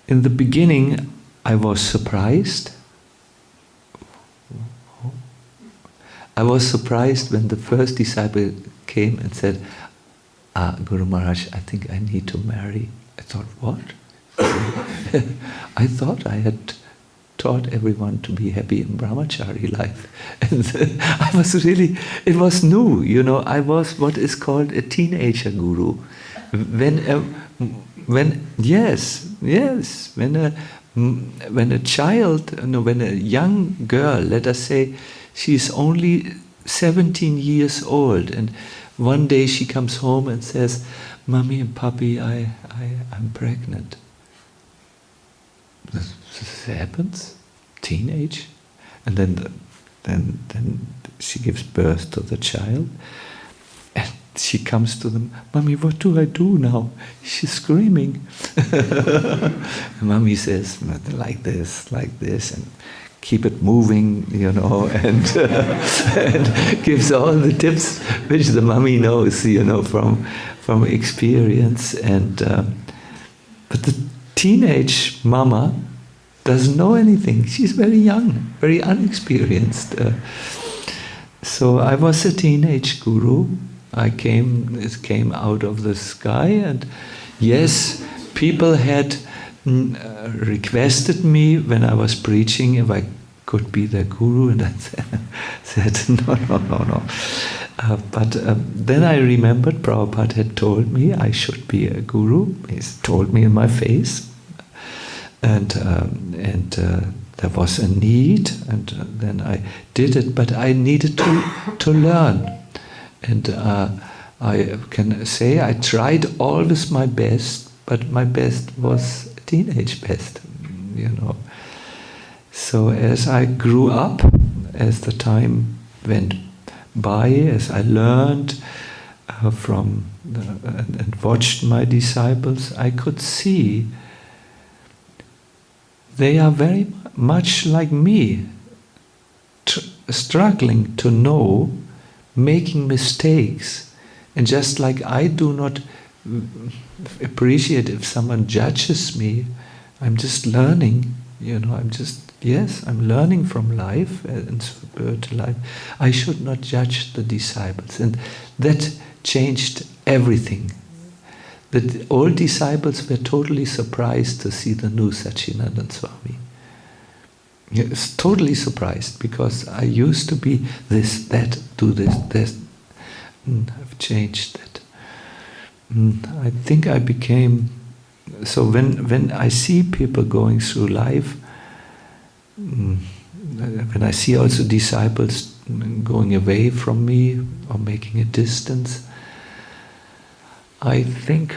In the beginning, I was surprised. I was surprised when the first disciple came and said, Guru Maharaj, I think I need to marry. I thought, what? I thought I had taught everyone to be happy in brahmachari life. And I was really, it was new, you know, I was what is called a teenager guru, when a child, no, when a young girl, let us say, she's only 17 years old, and one day she comes home and says, "Mommy and Papi, I'm pregnant." This happens, teenage, and then she gives birth to the child, and she comes to them, "Mommy, what do I do now?" She's screaming. And Mommy says, like this, and keep it moving, and gives all the tips which the mommy knows, from experience. And but the teenage mama doesn't know anything. She's very young, very unexperienced. So I was a teenage guru. It came out of the sky, and yes, people had requested me when I was preaching if I could be their guru, and I said no. But then I remembered Prabhupada had told me I should be a guru. He's told me in my face, and there was a need, and then I did it. But I needed to learn, and I can say I tried always my best, but my best was teenage best, So as I grew up, as the time went by, as I learned and watched my disciples, I could see they are very much like me, struggling to know, making mistakes, and just like I do not appreciate if someone judges me, I'm just learning, I'm learning from life and spiritual life. I should not judge the disciples, and that changed everything. The old disciples were totally surprised to see the new Sacinandana Swami. Yes, totally surprised, because I used to be this, that, do this. I've changed that. I think I became, so when I see people going through life, when I see also disciples going away from me or making a distance, I think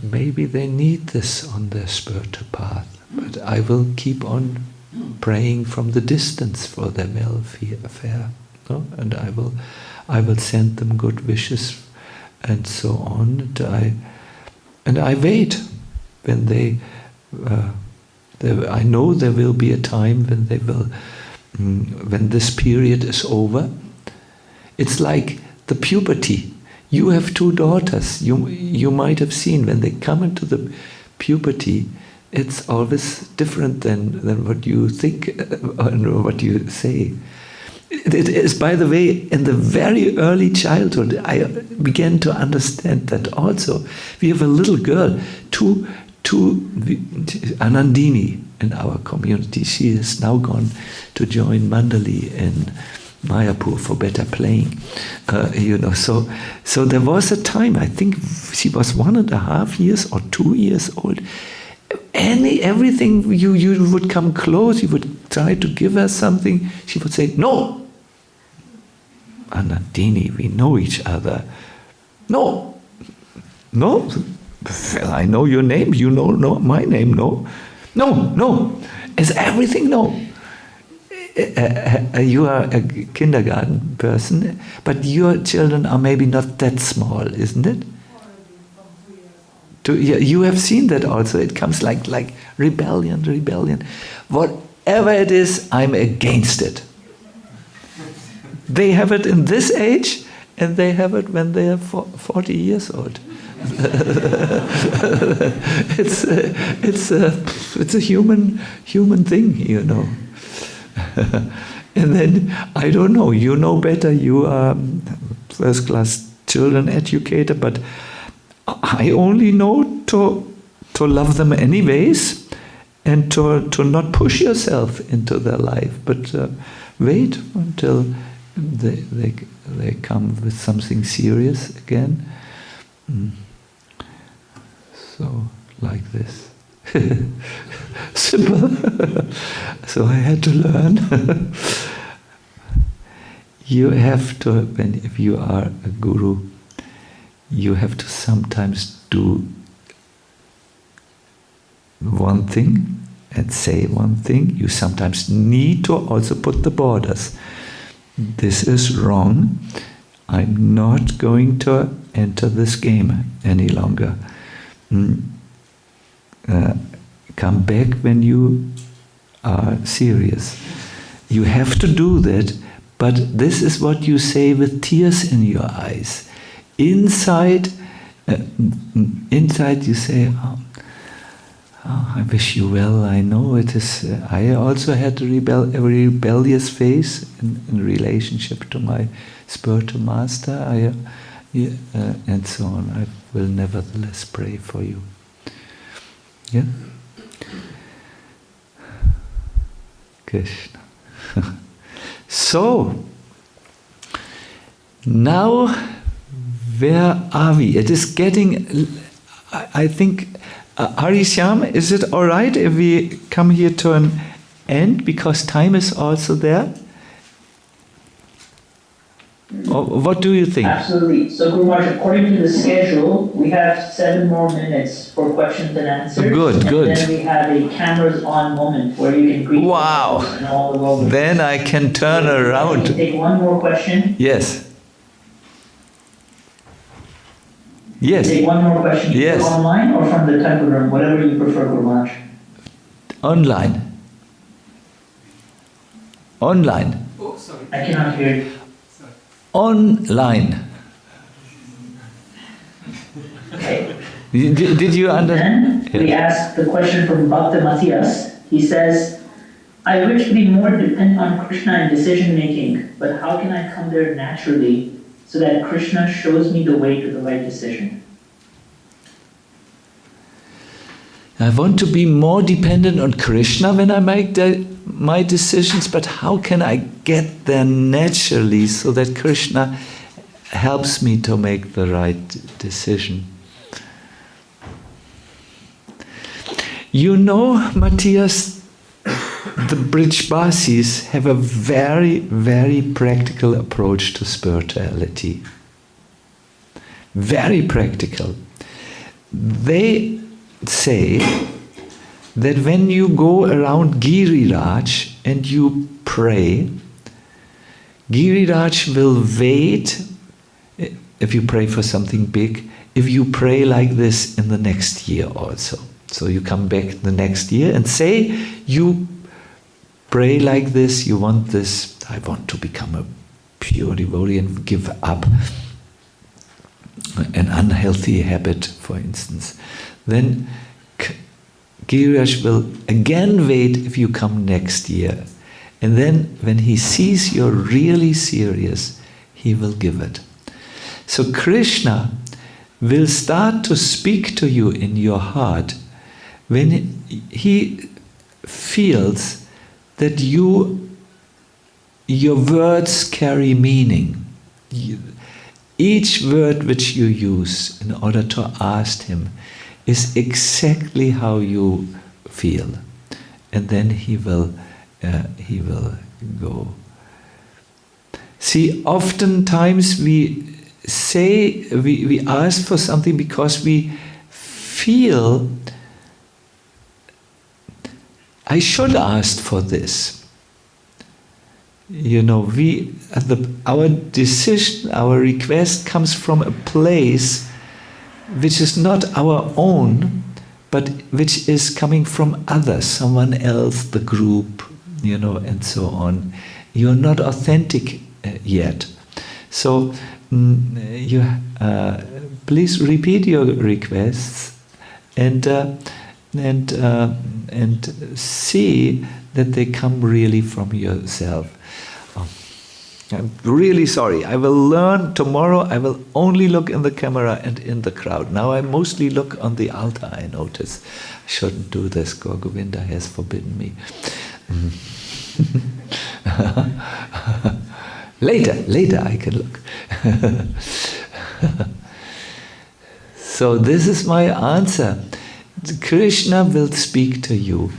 maybe they need this on their spiritual path. But I will keep on praying from the distance for their welfare, and I will send them good wishes and so on. And I wait when they. I know there will be a time when they will, when this period is over. It's like the puberty. You have two daughters. You might have seen when they come into the puberty, it's always different than what you think or what you say. It is, by the way, in the very early childhood, I began to understand that also. We have a little girl, Anandini, in our community. She has now gone to join Mandali in Mayapur for better playing. So there was a time, I think she was 1.5 years or 2 years old. Everything you would come close, you would try to give her something, she would say, "No! Anandini, we know each other. No! No! Well, I know your name, you know my name, no? No! Is everything no? You are a kindergarten person, but your children are maybe not that small, isn't it? You have seen that also. It comes like rebellion. Whatever it is, I'm against it. They have it in this age, and they have it when they are 40 years old. It's a human thing, And then, I don't know, you know better, you are first class children educator, but I only know to love them anyways, and to not push yourself into their life, but wait until they come with something serious again. So, like this. Simple. So I had to learn. You have to, if you are a guru, you have to sometimes do one thing and say one thing. You sometimes need to also put the borders. This is wrong. I'm not going to enter this game any longer. Come back when you are serious. You have to do that, but this is what you say with tears in your eyes. Inside you say, oh, I wish you well. I know it is. I also had a rebellious phase in relationship to my spiritual master. And so on. I will nevertheless pray for you. Yeah. Krishna. So now, where are we? It is getting. I think. Harisham, is it all right if we come here to an end because time is also there? Or what do you think? Absolutely. So, Guru Maharaj, according to the schedule, we have 7 more minutes for questions and answers. Good. And then we have a cameras on moment where you can greet Wow. and all the world. Then I can turn around. We can take one more question. Yes. Yes. Take one more question. Yes. Online or from the temple room, whatever you prefer, Guru Maharaj. Online. Online. Oh, sorry. I cannot hear you. Online. Okay. Did you understand? Then we ask the question from Bhakti Matthias. He says, I wish to be more dependent on Krishna in decision making, but how can I come there naturally so that Krishna shows me the way to the right decision? I want to be more dependent on Krishna when I make my decisions, but how can I get there naturally so that Krishna helps me to make the right decision? You know, Matthias, the Brijbasis have a very, very practical approach to spirituality. Very practical. They say that when you go around Giriraj and you pray, Giriraj will wait if you pray for something big, if you pray like this in the next year also. So you come back the next year and say you pray like this, you want this, I want to become a pure devotee and give up an unhealthy habit, for instance. Then Giriraj will again wait if you come next year. And then when he sees you're really serious, he will give it. So Krishna will start to speak to you in your heart when he feels that your words carry meaning. Each word which you use in order to ask him is exactly how you feel, and then he will go. See, oftentimes we say we ask for something because we feel I should ask for this. You know, our decision, our request comes from a place which is not our own, but which is coming from others, someone else, the group, you know, and so on. You're not authentic yet. So please repeat your requests and see that they come really from yourself. I'm really sorry. I will learn tomorrow. I will only look in the camera and in the crowd. Now I mostly look on the altar, I notice. I shouldn't do this. Gaur Govinda has forbidden me. Later I can look. So this is my answer. Krishna will speak to you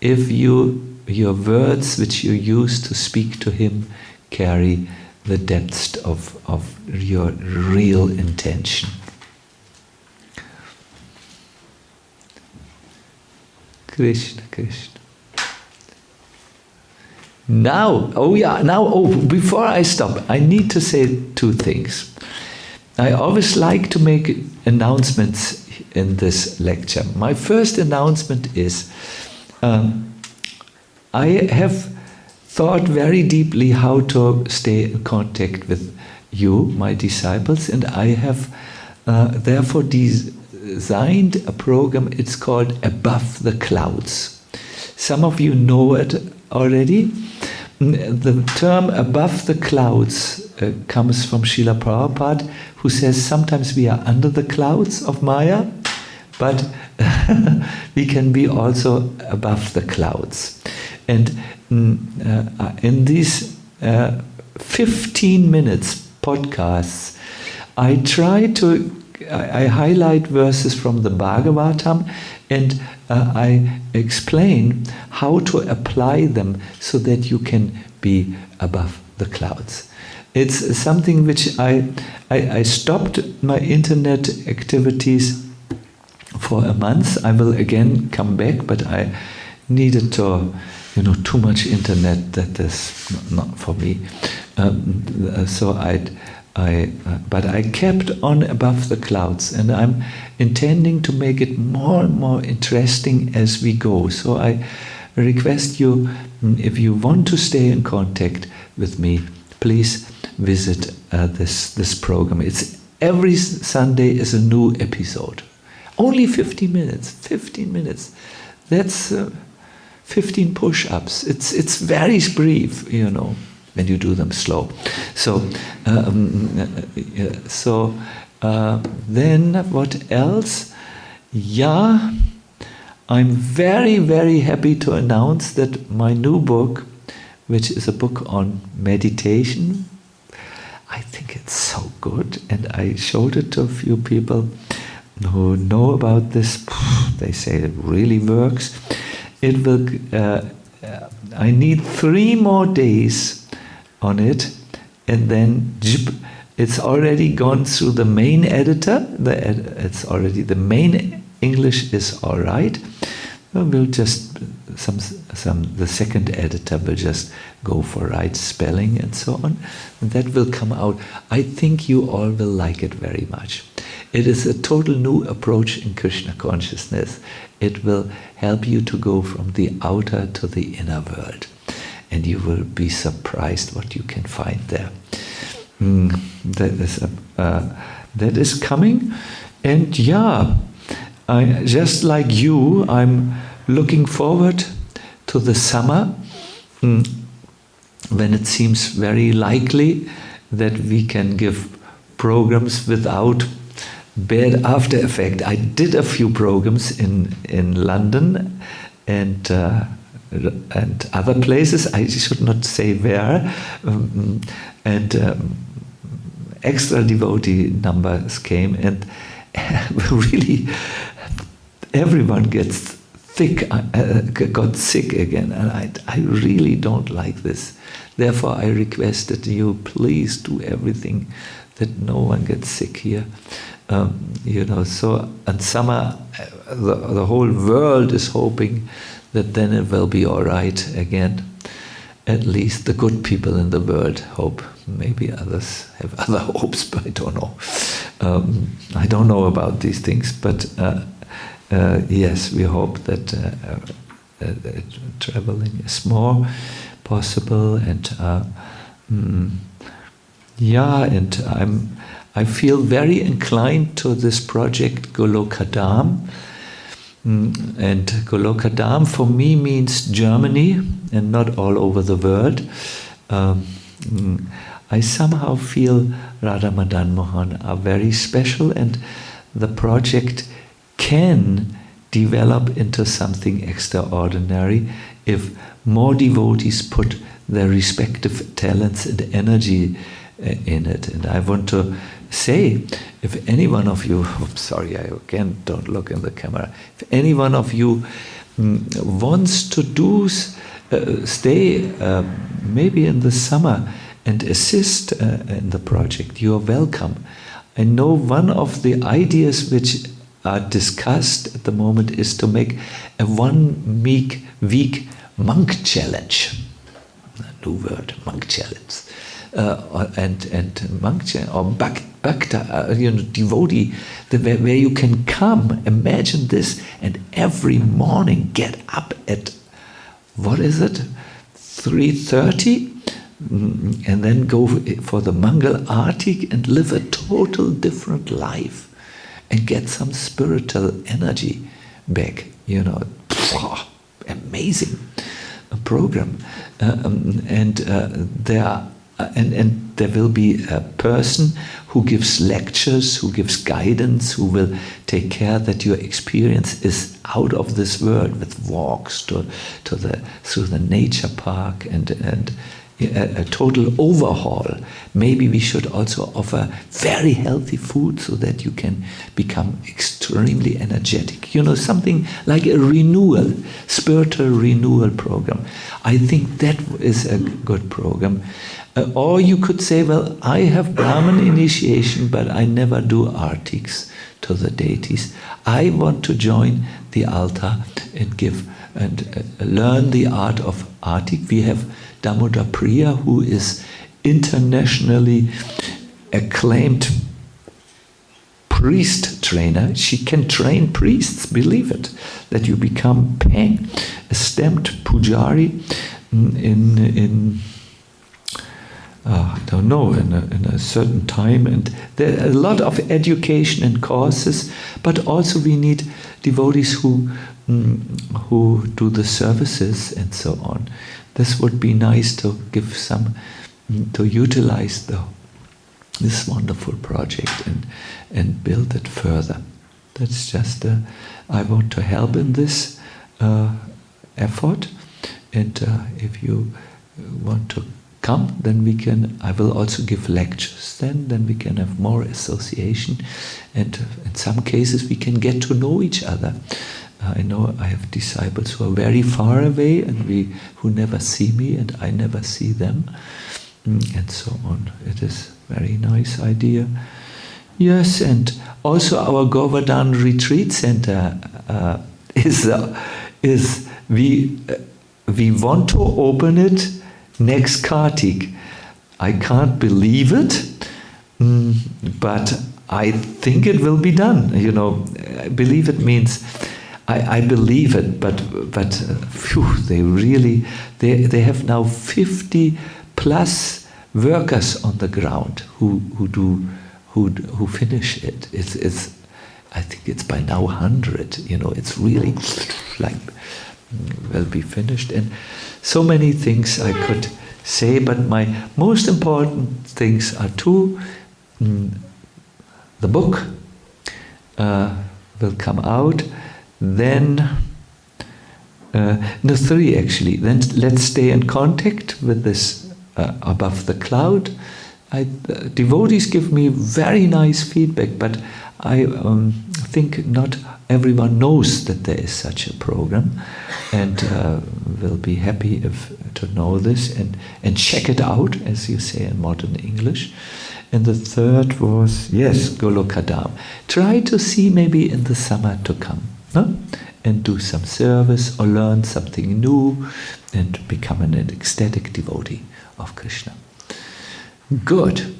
if your words which you use to speak to him carry the depths of your real intention. Krishna, Krishna. Now, before I stop, I need to say two things. I always like to make announcements in this lecture. My first announcement is, I have thought very deeply how to stay in contact with you, my disciples, and I have therefore designed a program. It's called Above the Clouds. Some of you know it already. The term above the clouds comes from Srila Prabhupada, who says sometimes we are under the clouds of Maya, but we can be also above the clouds. And in these 15 minutes podcasts, I highlight verses from the Bhagavatam, and I explain how to apply them so that you can be above the clouds. It's something which I stopped my internet activities for a month. I will again come back, but I needed to, too much internet, that is not for me. But I kept on above the clouds, and I'm intending to make it more and more interesting as we go. So I request you, if you want to stay in contact with me, please visit this program. It's every Sunday is a new episode. Only 15 minutes. 15 minutes. That's 15 push-ups. It's very brief, when you do them slow. So, then what else? Yeah, I'm very, very happy to announce that my new book, which is a book on meditation, I think it's so good, and I showed it to a few people who know about this. They say it really works. It will. I need 3 more days on it, and then it's already gone through the main editor. It's already the main English is all right. We'll just the second editor will just go for right spelling and so on, and that will come out. I think you all will like it very much. It is a total new approach in Krishna consciousness. It will help you to go from the outer to the inner world, and you will be surprised what you can find there. That is coming, and I just like you, I'm looking forward to the summer, when it seems very likely that we can give programs without bad after effect. I did a few programs in London and other places. I should not say where, extra devotee numbers came, and really everyone got sick again, and I really don't like this. Therefore, I requested you, please do everything that no one gets sick here. So in summer, the whole world is hoping that then it will be all right again. At least the good people in the world hope. Maybe others have other hopes, but I don't know. I don't know about these things, but yes, we hope that traveling is more possible, and I feel very inclined to this project Golokadam. And Golokadam for me means Germany and not all over the world. I somehow feel Radha Madan Mohan are very special, and the project can develop into something extraordinary if more devotees put their respective talents and energy in it. And I want to say, if any one of you, sorry, I again don't look in the camera, if any one of you wants to stay maybe in the summer and assist in the project, you are welcome. I know one of the ideas which are discussed at the moment is to make a 1 week monk challenge. A new word, monk challenge. And monk challenge, or bhakta, devotee, where you can come, imagine this, and every morning get up at, what is it, 3:30? And then go for the Mangal Arati and live a total different life and get some spiritual energy back. Amazing program. And there will be a person who gives lectures, who gives guidance, who will take care that your experience is out of this world, with walks through the nature park and a total overhaul. Maybe we should also offer very healthy food so that you can become extremely energetic. Something like a renewal, spiritual renewal program. I think that is a good program. Or you could say, well, I have Brahmin initiation, but I never do artics to the deities. I want to join the altar and give and learn the art of artik. We have Damodar Priya, who is internationally acclaimed priest trainer. She can train priests, believe it, that you become peng, a stamped pujari in I don't know, in a certain time. And there are a lot of education and courses, but also we need devotees who do the services and so on. This would be nice to give to utilize this wonderful project and build it further. That's just, I want to help in this effort. And if you want to come, then I will also give lectures then we can have more association, and in some cases we can get to know each other. I know I have disciples who are very far away and who never see me and I never see them, and so on. It is a very nice idea. Yes, and also our Govardhan Retreat Center is we want to open it next Kartik. I can't believe it, but I think it will be done. Believe it means I believe it, but phew, they have now 50 plus workers on the ground who finish it. It's I think it's by now 100. It's really will be finished, and so many things I could say, but my most important things are two. The book will come out, then three actually. Then let's stay in contact with this above the cloud. Devotees give me very nice feedback, but I think not everyone knows that there is such a program, and will be happy to know this and check it out, as you say in modern English. And the third was, yes, Golokadam. Try to see maybe in the summer to come, no? And do some service or learn something new and become an ecstatic devotee of Krishna. Good.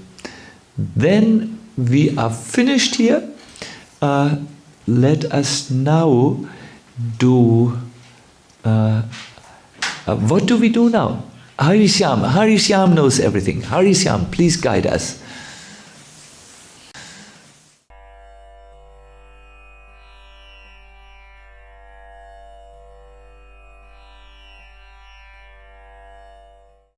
Then we are finished here. Let us now do, what do we do now? Harishyam knows everything. Harishyam, please guide us.